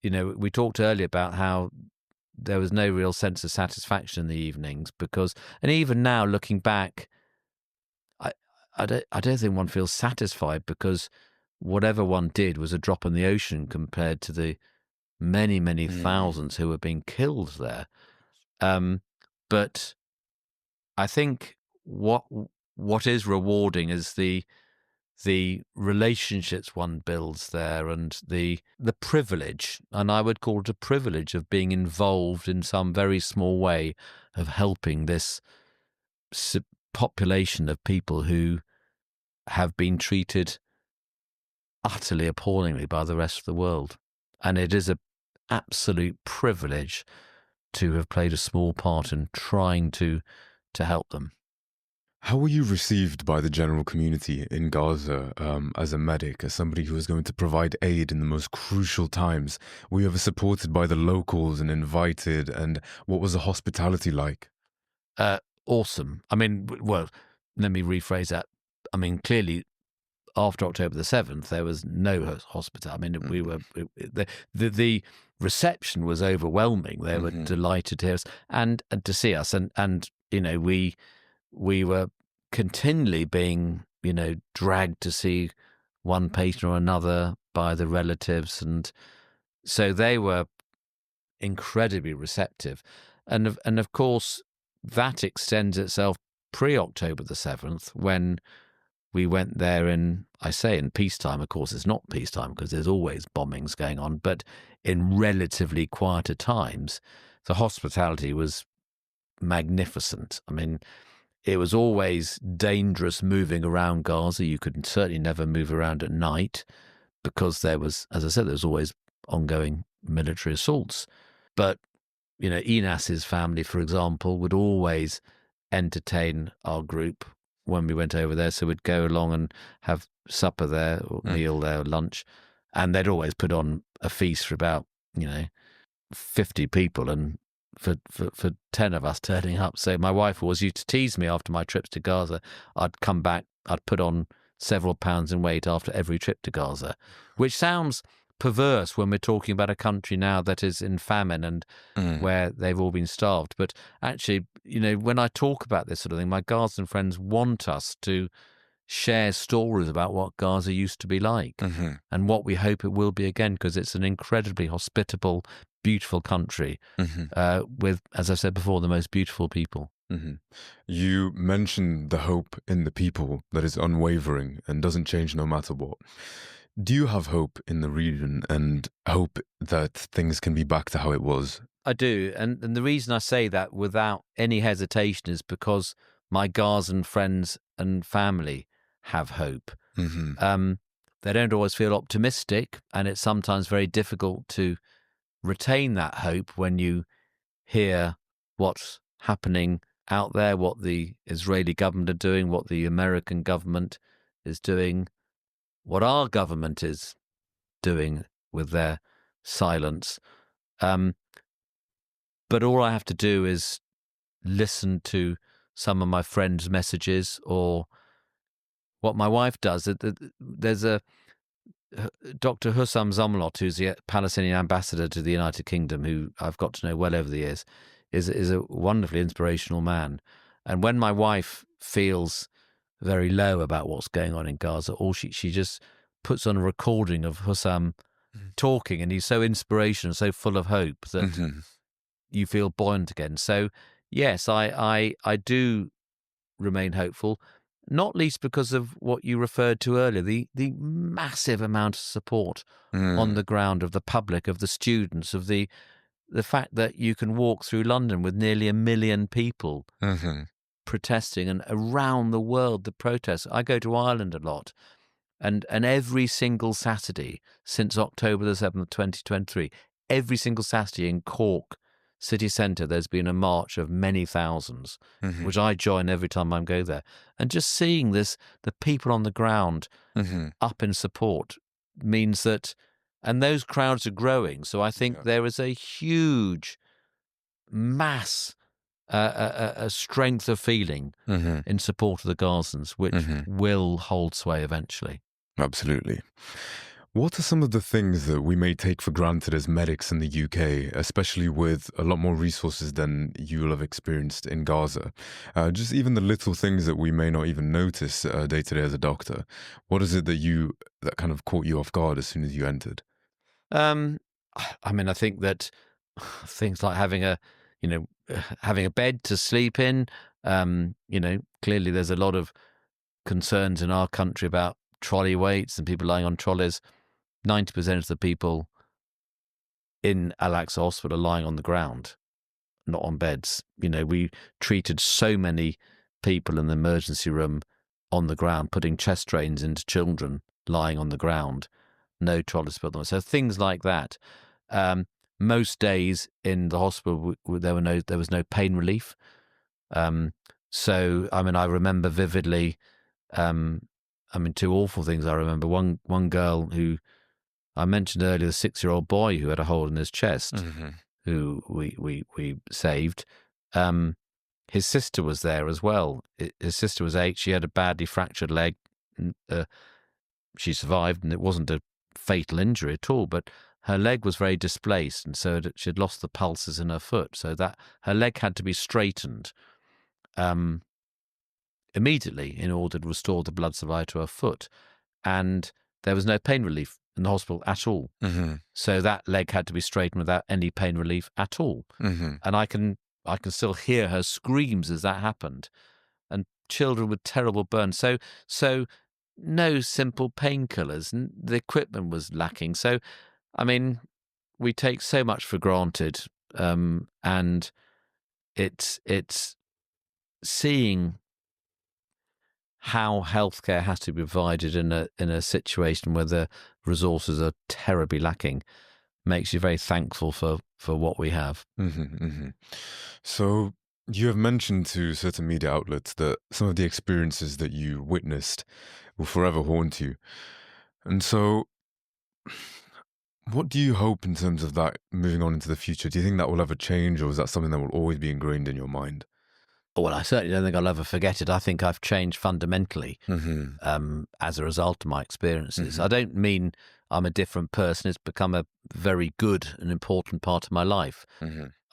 we talked earlier about how there was no real sense of satisfaction in the evenings, and even now looking back, I don't think one feels satisfied, because whatever one did was a drop in the ocean compared to the many, many thousands who were being killed there. But I think what is rewarding is the relationships one builds there, and the privilege, and I would call it a privilege, of being involved in some very small way of helping this population of people who have been treated utterly appallingly by the rest of the world. And it is an absolute privilege to have played a small part in trying to help them. How were you received by the general community in Gaza as a medic, as somebody who was going to provide aid in the most crucial times? Were you ever supported by the locals and invited? And what was the hospitality like? Awesome. I mean, well, let me rephrase that. I mean, clearly, after October the 7th, there was no hospital. I mean, we were the reception was overwhelming. They were delighted to hear us and to see us, and we were continually being dragged to see one patient or another by the relatives, and so they were incredibly receptive, and of course that extends itself pre-October the 7th, when we went there in peacetime. Of course, it's not peacetime because there's always bombings going on, but in relatively quieter times, the hospitality was magnificent. I mean, it was always dangerous moving around Gaza. You could certainly never move around at night because there was, as I said, there was always ongoing military assaults. But, you know, Inas's family, for example, would always entertain our group when we went over there. So we'd go along and have supper there, or meal there, or lunch. And they'd always put on a feast for about, 50 people, and for 10 of us turning up. So my wife always used to tease me after my trips to Gaza. I'd come back, I'd put on several pounds in weight after every trip to Gaza, which sounds perverse when we're talking about a country now that is in famine and where they've all been starved. But actually, when I talk about this sort of thing, my Gazan friends want us to share stories about what Gaza used to be like and what we hope it will be again, because it's an incredibly hospitable, beautiful country with, as I said before, the most beautiful people. You mentioned the hope in the people that is unwavering and doesn't change no matter what. Do you have hope in the region and hope that things can be back to how it was? I do. And the reason I say that without any hesitation is because my Gazan friends and family have hope. They don't always feel optimistic, and it's sometimes very difficult to retain that hope when you hear what's happening out there, what the Israeli government are doing, what the American government is doing, what our government is doing with their silence. But all I have to do is listen to some of my friends' messages, or what my wife does. There's a Dr. Hussam Zomlot, who's the Palestinian ambassador to the United Kingdom, who I've got to know well over the years, is a wonderfully inspirational man. And when my wife feels very low about what's going on in Gaza, she just puts on a recording of Hussam talking, and he's so inspirational, so full of hope that you feel buoyant again. So yes, I do remain hopeful, not least because of what you referred to earlier, the massive amount of support on the ground of the public, of the students, of the fact that you can walk through London with nearly 1 million people protesting, and around the world the protests. I go to Ireland a lot, and every single Saturday since October the 7th, 2023, every single Saturday in Cork city centre, there's been a march of many thousands, which I join every time I go there. And just seeing this, the people on the ground up in support, means that, and those crowds are growing. So I think there is a huge mass, a strength of feeling in support of the Gazans, which will hold sway eventually. Absolutely. What are some of the things that we may take for granted as medics in the UK, especially with a lot more resources than you will have experienced in Gaza? Just even the little things that we may not even notice day to day as a doctor. What is it that kind of caught you off guard as soon as you entered? I mean, I think that things like having a bed to sleep in, clearly there's a lot of concerns in our country about trolley weights and people lying on trolleys. 90% of the people in Al-Aqsa Hospital are lying on the ground, not on beds. We treated so many people in the emergency room on the ground, putting chest drains into children lying on the ground, no trolleys put them. So things like that. Most days in the hospital, there was no pain relief. So, I mean, I remember vividly, two awful things I remember. One girl who I mentioned earlier, the 6-year-old boy who had a hole in his chest, who we saved. His sister was there as well. His sister was 8. She had a badly fractured leg. She survived, and it wasn't a fatal injury at all, but her leg was very displaced, and so she had lost the pulses in her foot, so that her leg had to be straightened immediately in order to restore the blood supply to her foot. And there was no pain relief in the hospital at all. So that leg had to be straightened without any pain relief at all. And I can still hear her screams as that happened. And children with terrible burns. So no simple painkillers. The equipment was lacking. So, I mean, we take so much for granted and it's seeing how healthcare has to be provided in a situation where the resources are terribly lacking makes you very thankful for what we have. So you have mentioned to certain media outlets that some of the experiences that you witnessed will forever haunt you. And so what do you hope in terms of that moving on into the future? Do you think that will ever change, or is that something that will always be ingrained in your mind? Well, I certainly don't think I'll ever forget it. I think I've changed fundamentally as a result of my experiences. I don't mean I'm a different person. It's become a very good and important part of my life.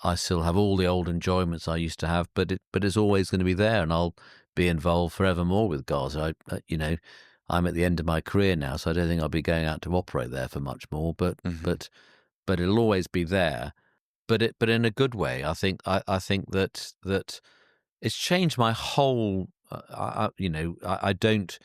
I still have all the old enjoyments I used to have, but it's always going to be there, and I'll be involved forevermore with Gaza. I'm at the end of my career now, so I don't think I'll be going out to operate there for much more. But it'll always be there. But in a good way. I think that it's changed my whole. I don't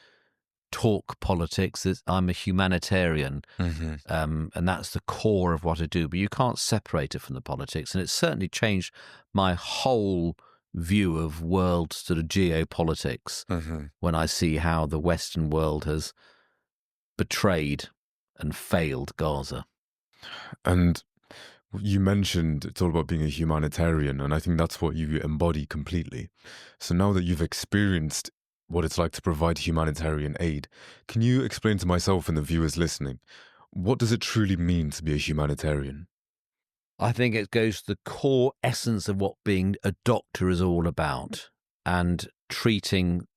talk politics. I'm a humanitarian, and that's the core of what I do. But you can't separate it from the politics, and it's certainly changed my whole view of world sort of geopolitics when I see how the Western world has betrayed and failed Gaza. And you mentioned it's all about being a humanitarian, and I think that's what you embody completely. So now that you've experienced what it's like to provide humanitarian aid, can you explain to myself and the viewers listening, what does it truly mean to be a humanitarian? I think it goes to the core essence of what being a doctor is all about, and treating,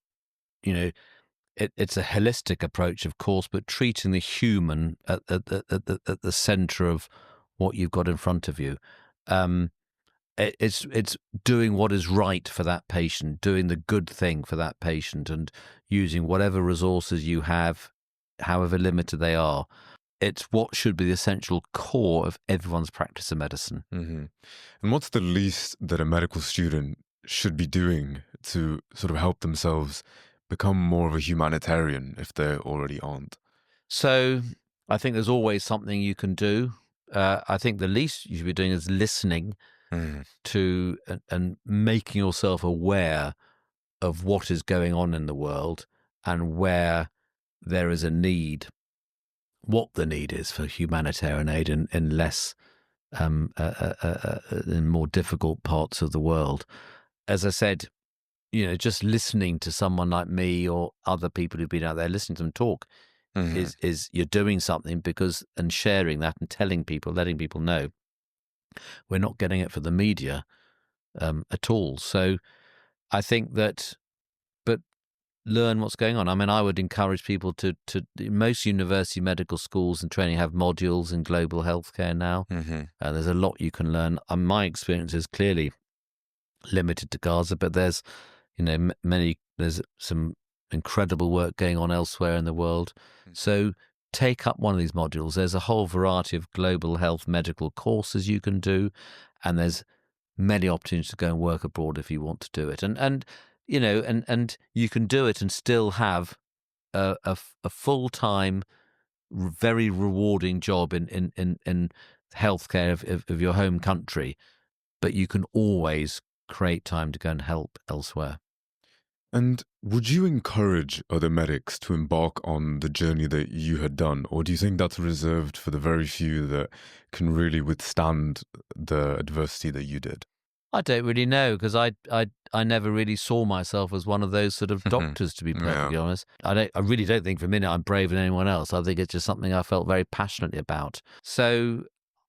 it's a holistic approach, of course, but treating the human at the center of what you've got in front of you. It's doing what is right for that patient, doing the good thing for that patient, and using whatever resources you have, however limited they are. It's what should be the essential core of everyone's practice of medicine. And what's the least that a medical student should be doing to sort of help themselves become more of a humanitarian if they already aren't? So I think there's always something you can do. I think the least you should be doing is listening to and making yourself aware of what is going on in the world and where there is a need, what the need is for humanitarian aid in less, in more difficult parts of the world. As I said, just listening to someone like me or other people who've been out there, listening to them talk, is you're doing something, and sharing that and telling people, letting people know. We're not getting it for the media at all. So I think that, but learn what's going on. I mean, I would encourage people to most university medical schools and training have modules in global healthcare now. There's a lot you can learn. My experience is clearly limited to Gaza, but there's, there's some incredible work going on elsewhere in the world. So take up one of these modules. There's a whole variety of global health medical courses you can do, and there's many opportunities to go and work abroad if you want to do it. And you can do it and still have a full-time, very rewarding job in healthcare of your home country, but you can always create time to go and help elsewhere. And would you encourage other medics to embark on the journey that you had done, or do you think that's reserved for the very few that can really withstand the adversity that you did? I don't really know, because I never really saw myself as one of those sort of doctors, to be perfectly honest. I really don't think for a minute I'm braver than anyone else. I think it's just something I felt very passionately about. So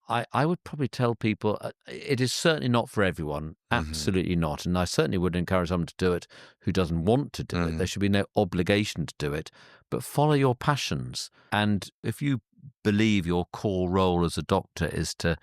I would probably tell people it is certainly not for everyone, absolutely not. And I certainly would encourage someone to do it who doesn't want to do it. There should be no obligation to do it, but follow your passions. And if you believe your core role as a doctor is to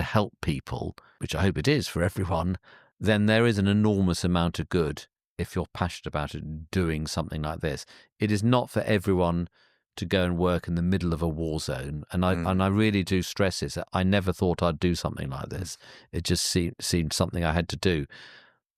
help people, which I hope it is for everyone, then there is an enormous amount of good if you're passionate about it, doing something like this. It is not for everyone to go and work in the middle of a war zone. And I really do stress this. I never thought I'd do something like this. It just seemed something I had to do.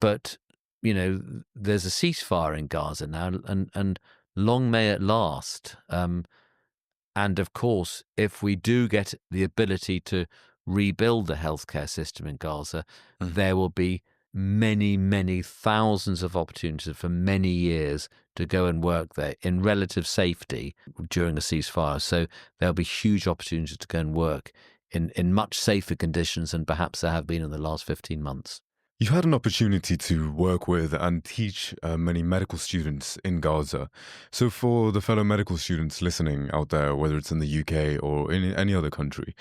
But, there's a ceasefire in Gaza now, and long may it last. And of course, if we do get the ability to rebuild the healthcare system in Gaza, there will be many, many thousands of opportunities for many years to go and work there in relative safety during a ceasefire. So there'll be huge opportunities to go and work in much safer conditions than perhaps there have been in the last 15 months. You had an opportunity to work with and teach many medical students in Gaza. So for the fellow medical students listening out there, whether it's in the UK or in any other country,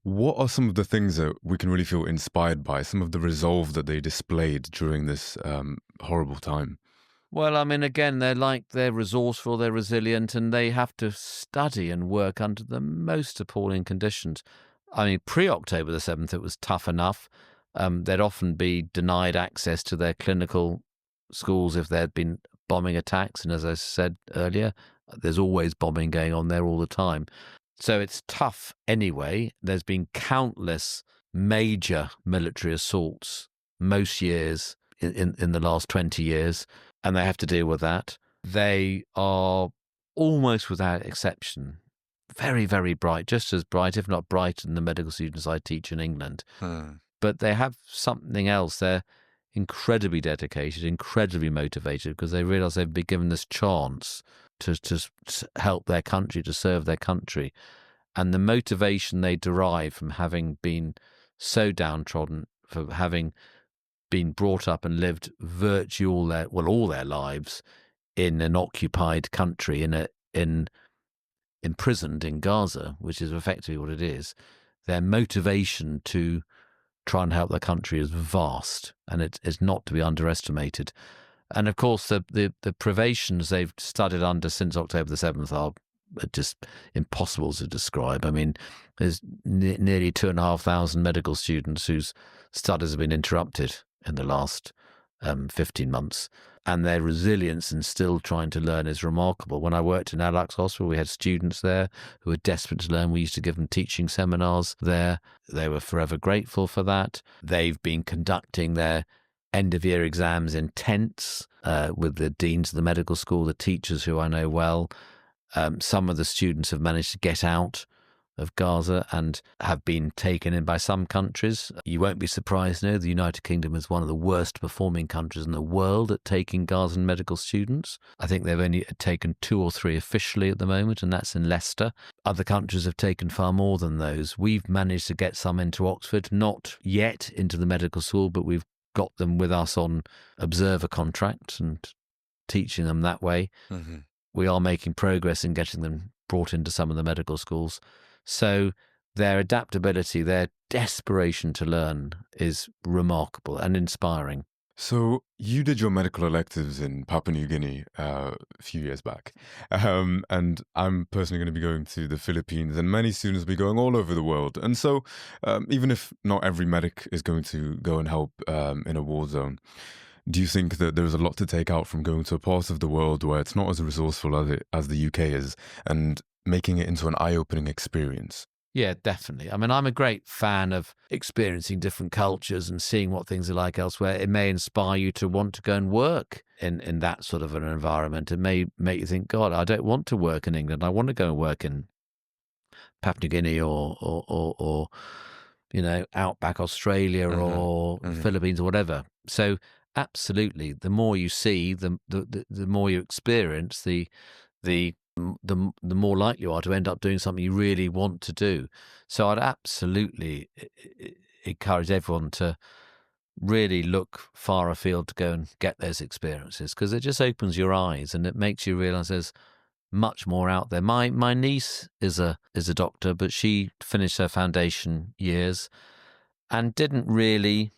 what are some of the things that we can really feel inspired by, some of the resolve that they displayed during this horrible time? Well, I mean, again, they're resourceful, they're resilient, and they have to study and work under the most appalling conditions. I mean, pre-October the 7th, it was tough enough. They'd often be denied access to their clinical schools if there had been bombing attacks. And as I said earlier, there's always bombing going on there all the time. So it's tough anyway. There's been countless major military assaults most years in the last 20 years, and they have to deal with that. They are almost without exception very, very bright, just as bright, if not brighter than the medical students I teach in England. But they have something else. They're incredibly dedicated, incredibly motivated, because they realise they've been given this chance to help their country, to serve their country. And the motivation they derive from having been so downtrodden, for having been brought up and lived virtually all their lives in an occupied country, imprisoned in Gaza, which is effectively what it is, their motivation to try and help their country is vast, and it's not to be underestimated. And of course, the privations they've studied under since October the 7th are just impossible to describe. I mean, there's nearly 2,500 medical students whose studies have been interrupted in the last 15 months. And their resilience in still trying to learn is remarkable. When I worked in Al-Aqsa Hospital, we had students there who were desperate to learn. We used to give them teaching seminars there. They were forever grateful for that. They've been conducting their end-of-year exams in tents with the deans of the medical school, the teachers who I know well. Some of the students have managed to get out of Gaza and have been taken in by some countries. You won't be surprised to know the United Kingdom is one of the worst performing countries in the world at taking Gazan medical students. I think they've only taken 2 or 3 officially at the moment, and that's in Leicester. Other countries have taken far more than those. We've managed to get some into Oxford, not yet into the medical school, but we've got them with us on observer contracts and teaching them that way. We are making progress in getting them brought into some of the medical schools. So their adaptability, their desperation to learn is remarkable and inspiring. So you did your medical electives in Papua New Guinea a few years back. And I'm personally going to be going to the Philippines, and many students will be going all over the world. And so even if not every medic is going to go and help in a war zone, do you think that there's a lot to take out from going to a part of the world where it's not as resourceful as the UK is, and making it into an eye-opening experience? Yeah, definitely. I mean, I'm a great fan of experiencing different cultures and seeing what things are like elsewhere. It may inspire you to want to go and work in that sort of an environment. It may make you think, God, I don't want to work in England. I want to go and work in Papua New Guinea or you know, outback Australia or Philippines or whatever. So absolutely, the more you see, the more you experience, the more likely you are to end up doing something you really want to do. So I'd absolutely encourage everyone to really look far afield to go and get those experiences, because it just opens your eyes and it makes you realise there's much more out there. My niece is a doctor, but she finished her foundation years and didn't really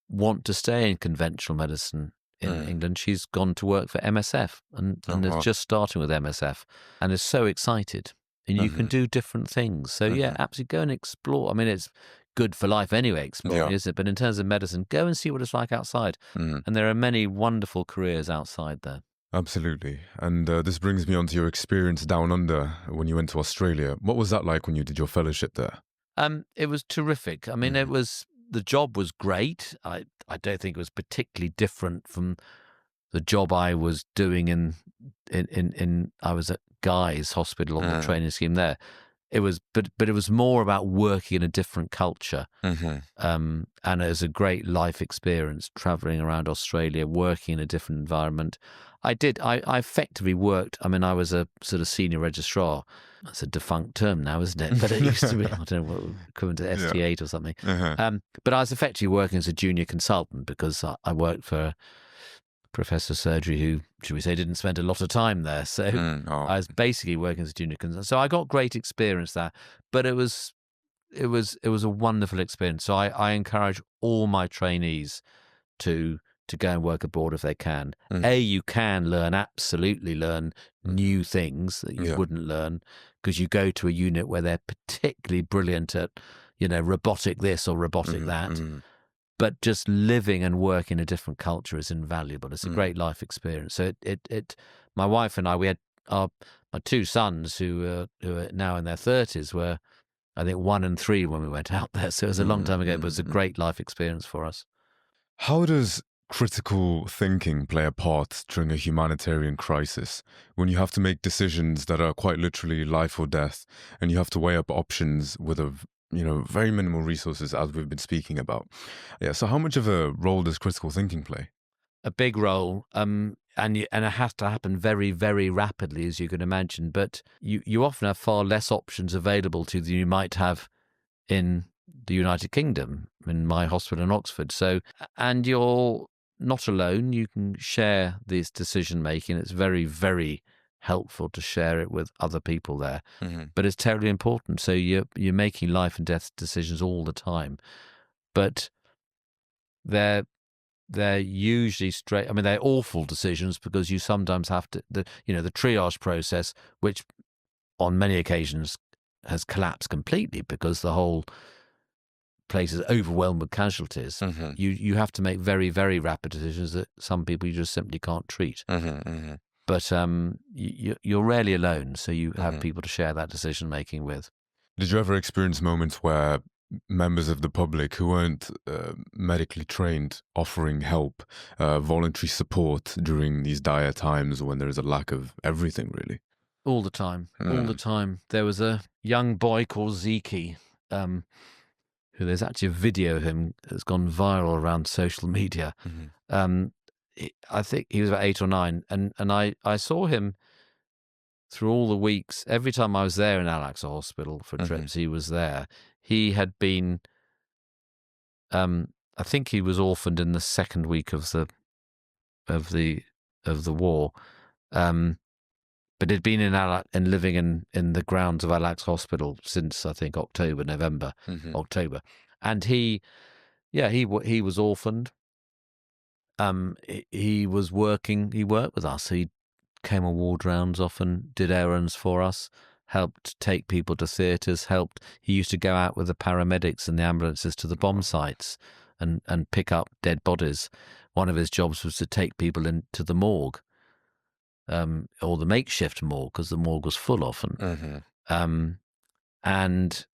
want to stay in conventional medicine in England. She's gone to work for MSF and is just starting with MSF and is so excited. And you can do different things. So yeah, absolutely go and explore. I mean, it's good for life anyway, exploring, isn't it? But in terms of medicine, go and see what it's like outside. And there are many wonderful careers outside there. Absolutely. And this brings me on to your experience down under when you went to Australia. What was that like when you did your fellowship there? It was terrific. I mean, the job was great. I don't think it was particularly different from the job I was doing I was at Guy's Hospital on the training scheme there. but it was more about working in a different culture. Mm-hmm. And it was a great life experience traveling around Australia, working in a different environment. I effectively worked. I mean, I was a sort of senior registrar. That's a defunct term now, isn't it? But it used to be, I don't know, what equivalent to ST8 or something. But I was effectively working as a junior consultant because I worked for Professor Surgery, who, should we say, didn't spend a lot of time there. So I was basically working as a junior consultant. So I got great experience there, but it was a wonderful experience. So I encourage all my trainees to go and work abroad if they can. You can absolutely learn new things that you wouldn't learn because you go to a unit where they're particularly brilliant at, robotic this or robotic that. But just living and working in a different culture is invaluable. It's a great life experience. So my wife and I, we had my two sons who are now in their 30s were, I think, 1 and 3 when we went out there. So it was a long time ago, but it was a great life experience for us. How does critical thinking play a part during a humanitarian crisis when you have to make decisions that are quite literally life or death, and you have to weigh up options with very minimal resources, as we've been speaking about? So how much of a role does critical thinking play? A big role, and it has to happen very, very rapidly, as you can imagine. But you often have far less options available to you than you might have in the United Kingdom, in my hospital in Oxford. So, and you're not alone. You can share this decision making. It's very, very helpful to share it with other people there. But it's terribly important. So you're making life and death decisions all the time. But they're usually straight. I mean, they're awful decisions because you sometimes have to, the triage process, which on many occasions has collapsed completely because the whole place is overwhelmed with casualties. You have to make very, very rapid decisions that some people you just simply can't treat. But you're rarely alone, so you have people to share that decision making with. Did you ever experience moments where members of the public who weren't medically trained offering help, voluntary support during these dire times when there is a lack of everything, really? All the time. All the time. There was a young boy called Zeke, who there's actually a video of him that's gone viral around social media. I think he was about 8 or 9, and I saw him through all the weeks. Every time I was there in Al-Aqsa Hospital for trips, he was there. He had been, I think he was orphaned in the second week of the war, but he'd been in living in the grounds of Al-Aqsa Hospital since, I think, October, and he was orphaned. He was working. He worked with us. He came on ward rounds often, did errands for us, helped take people to theatres, he used to go out with the paramedics and the ambulances to the bomb sites and pick up dead bodies. One of his jobs was to take people into the morgue, or the makeshift morgue, because the morgue was full often. And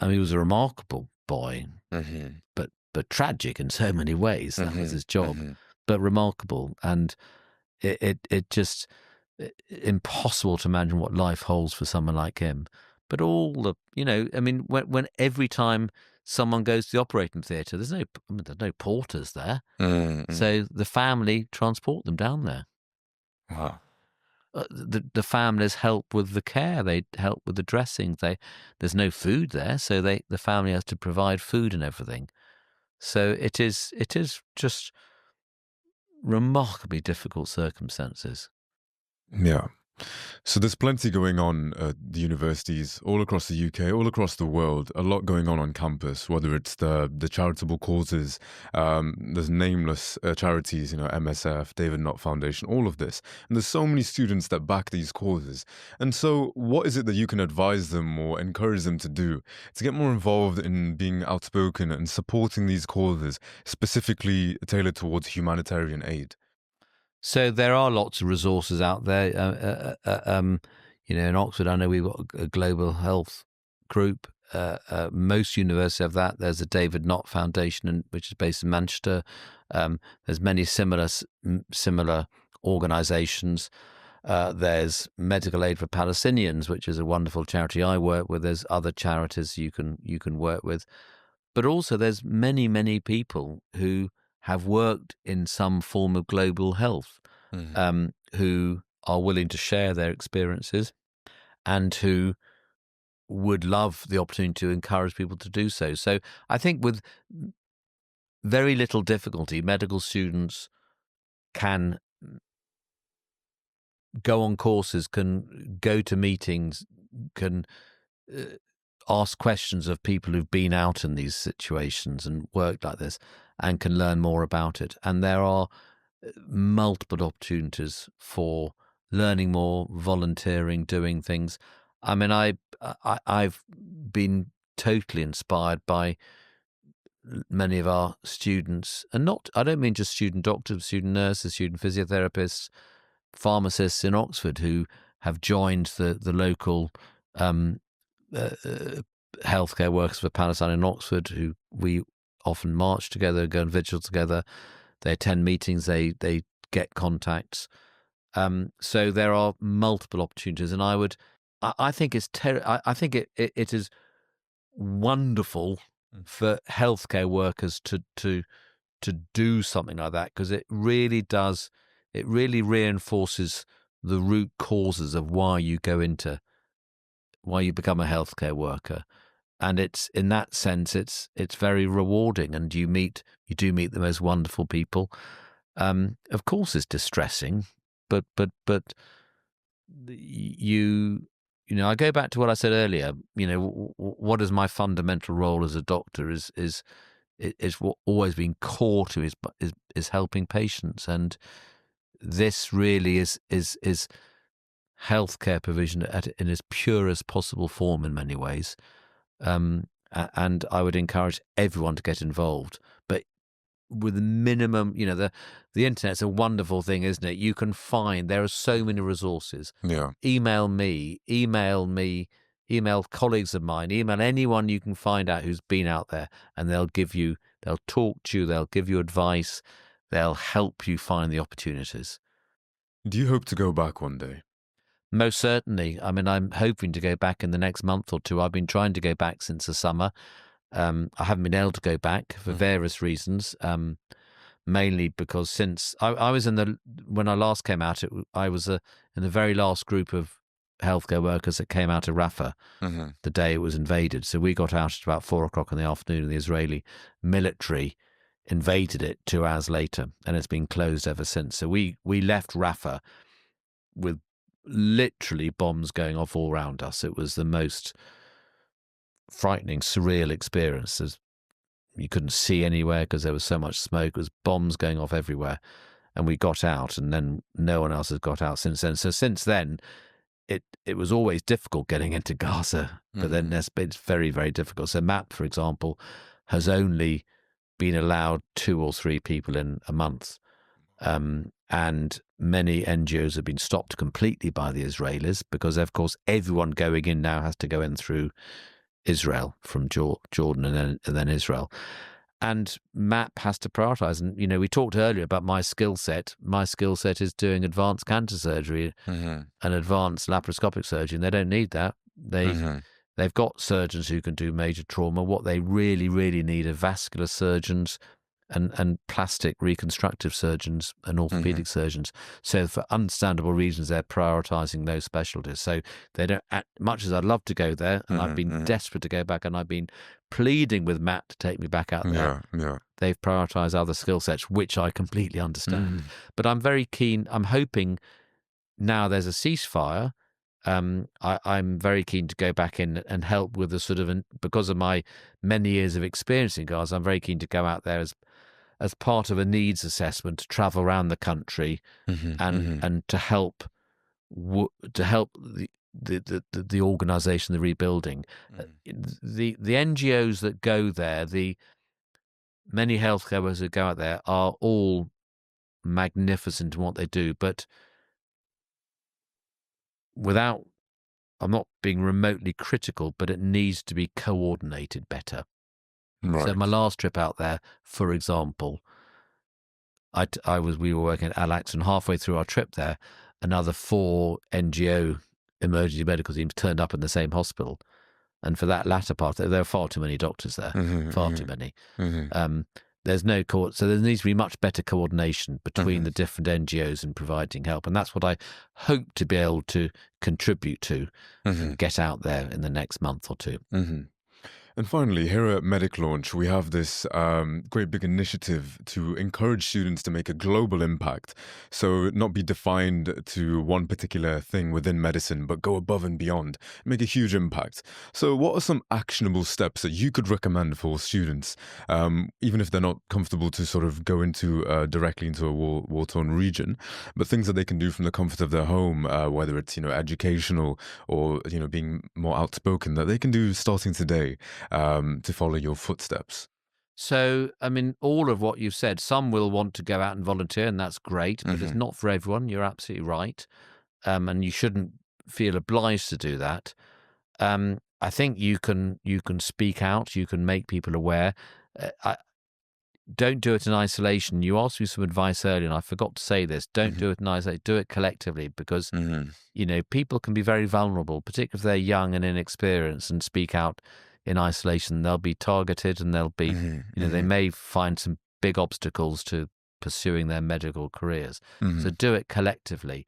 he was a remarkable boy, but tragic in so many ways. That was his job, but remarkable. And it just impossible to imagine what life holds for someone like him. But all the, when every time someone goes to the operating theatre, there's no porters there. So the family transport them down there. Wow. The families help with the care. They help with the dressing. There's no food there, so the family has to provide food and everything. So it is just remarkably difficult circumstances. Yeah. So there's plenty going on at the universities all across the UK, all across the world, a lot going on campus, whether it's the charitable causes, there's nameless charities, MSF, David Knott Foundation, all of this. And there's so many students that back these causes. And so what is it that you can advise them or encourage them to do to get more involved in being outspoken and supporting these causes, specifically tailored towards humanitarian aid? So there are lots of resources out there. In Oxford, I know we've got a global health group. Most universities have that. There's a David Knott Foundation, which is based in Manchester. There's many similar organisations. There's Medical Aid for Palestinians, which is a wonderful charity I work with. There's other charities you can work with. But also there's many, many people who have worked in some form of global health, who are willing to share their experiences and who would love the opportunity to encourage people to do so. So I think with very little difficulty, medical students can go on courses, can go to meetings, can ask questions of people who've been out in these situations and worked like this, and can learn more about it. And there are multiple opportunities for learning more, volunteering, doing things. I mean, I've been totally inspired by many of our students, and I don't mean just student doctors, student nurses, student physiotherapists, pharmacists in Oxford who have joined the local healthcare workers for Palestine in Oxford, who we often march together, go and vigil together. They attend meetings, they get contacts. So there are multiple opportunities, and I think it's I think it is wonderful for healthcare workers to do something like that, because it really reinforces the root causes of why you become a healthcare worker. And it's, in that sense, it's very rewarding, and you do meet the most wonderful people. Of course it's distressing, but I go back to what I said earlier. What is my fundamental role as a doctor is what always been core to is helping patients, and this really is healthcare provision in as pure as possible form in many ways. And I would encourage everyone to get involved, but with minimum, the internet's a wonderful thing, isn't it? You can find, there are so many resources. Yeah. Email me, email colleagues of mine, email anyone you can find out who's been out there, and they'll talk to you, they'll give you advice, they'll help you find the opportunities. Do you hope to go back one day? Most certainly. I mean, I'm hoping to go back in the next month or two. I've been trying to go back since the summer. I haven't been able to go back for various reasons, mainly because since I was when I last came out, I was in the very last group of healthcare workers that came out of Rafah the day it was invaded. So we got out at about 4:00 in the afternoon, and the Israeli military invaded it 2 hours later, and it's been closed ever since. So we left Rafah with literally bombs going off all around us. It was the most frightening, surreal experience. You couldn't see anywhere because there was so much smoke. It was bombs going off everywhere. And we got out, and then no one else has got out since then. So since then, it was always difficult getting into Gaza, but then it's very, very difficult. So MAP, for example, has only been allowed 2 or 3 people in a month. And many NGOs have been stopped completely by the Israelis because, of course, everyone going in now has to go in through Israel, from Jordan and then Israel. And MAP has to prioritize. And, we talked earlier about my skill set. My skill set is doing advanced cancer surgery and advanced laparoscopic surgery, and they don't need that. They've got surgeons who can do major trauma. What they really, really need are vascular surgeons and plastic reconstructive surgeons and orthopedic surgeons. So for understandable reasons, they're prioritizing those specialties. So they don't, much as I'd love to go there, and I've been desperate to go back, and I've been pleading with Matt to take me back out there. They've prioritized other skill sets, which I completely understand. But I'm very keen. I'm hoping now there's a ceasefire. I'm very keen to go back in and help with the sort of, because of my many years of experience in Gaza, I'm very keen to go out there as part of a needs assessment, to travel around the country and to help the organisation, the rebuilding. The NGOs that go there, the many healthcare workers that go out there are all magnificent in what they do, but I'm not being remotely critical, but it needs to be coordinated better. Right. So my last trip out there, for example, we were working at Al-Aqsa, and halfway through our trip there, another 4 NGO emergency medical teams turned up in the same hospital. And for that latter part, there are far too many doctors there, far too many. There's no so there needs to be much better coordination between the different NGOs in providing help. And that's what I hope to be able to contribute to and get out there in the next month or two. And finally, here at Medic Launch, we have this great big initiative to encourage students to make a global impact. So not be defined to one particular thing within medicine, but go above and beyond, make a huge impact. So what are some actionable steps that you could recommend for students, even if they're not comfortable to sort of go into directly into a war-torn region, but things that they can do from the comfort of their home, whether it's, educational or, being more outspoken, that they can do starting today to follow your footsteps? So, I mean, all of what you've said, some will want to go out and volunteer, and that's great, but it's not for everyone. You're absolutely right. And you shouldn't feel obliged to do that. I think you can speak out, you can make people aware. Don't do it in isolation. You asked me some advice earlier, and I forgot to say this. Don't do it in isolation. Do it collectively, because, people can be very vulnerable, particularly if they're young and inexperienced, and speak out in isolation. They'll be targeted, and they'll be, they may find some big obstacles to pursuing their medical careers. So do it collectively.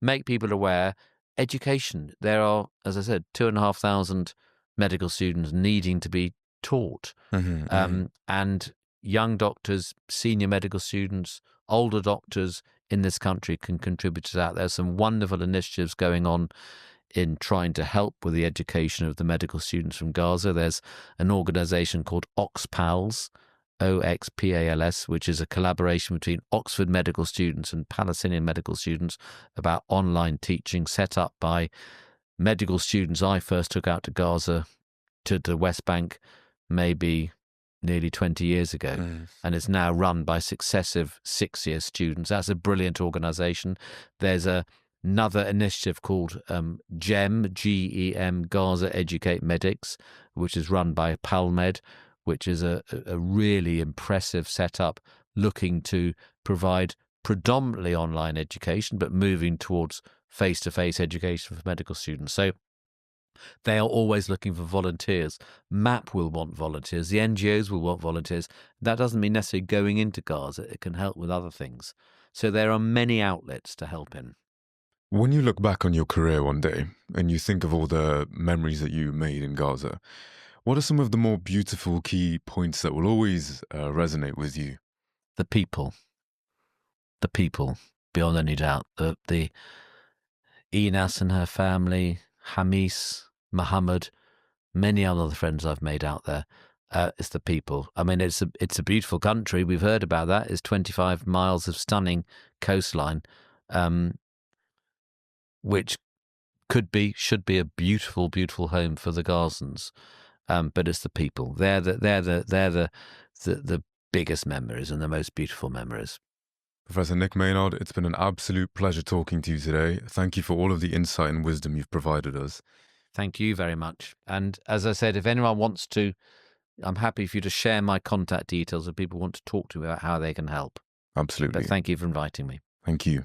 Make people aware. Education. There are, as I said, 2,500 medical students needing to be taught. And young doctors, senior medical students, older doctors in this country can contribute to that. There's some wonderful initiatives going on in trying to help with the education of the medical students from Gaza. There's an organization called OXPALS, OXPALS, which is a collaboration between Oxford medical students and Palestinian medical students about online teaching, set up by medical students I first took out to Gaza, to the West Bank, maybe nearly 20 years ago, and it's now run by successive 6-year students. That's a brilliant organization. There's another initiative called GEM, G-E-M, Gaza Educate Medics, which is run by PalMed, which is a really impressive setup looking to provide predominantly online education, but moving towards face-to-face education for medical students. So they are always looking for volunteers. MAP will want volunteers. The NGOs will want volunteers. That doesn't mean necessarily going into Gaza. It can help with other things. So there are many outlets to help in. When you look back on your career one day and you think of all the memories that you made in Gaza, what are some of the more beautiful key points that will always resonate with you? The people, beyond any doubt. The Enas and her family, Hamis, Muhammad, many other friends I've made out there. It's the people. I mean, it's a beautiful country. We've heard about that. It's 25 miles of stunning coastline, which should be a beautiful, beautiful home for the Gazans. But it's the people. They're the biggest memories and the most beautiful memories. Professor Nick Maynard, it's been an absolute pleasure talking to you today. Thank you for all of the insight and wisdom you've provided us. Thank you very much. And as I said, if anyone wants to, I'm happy for you to share my contact details if people want to talk to me about how they can help. Absolutely. But thank you for inviting me. Thank you.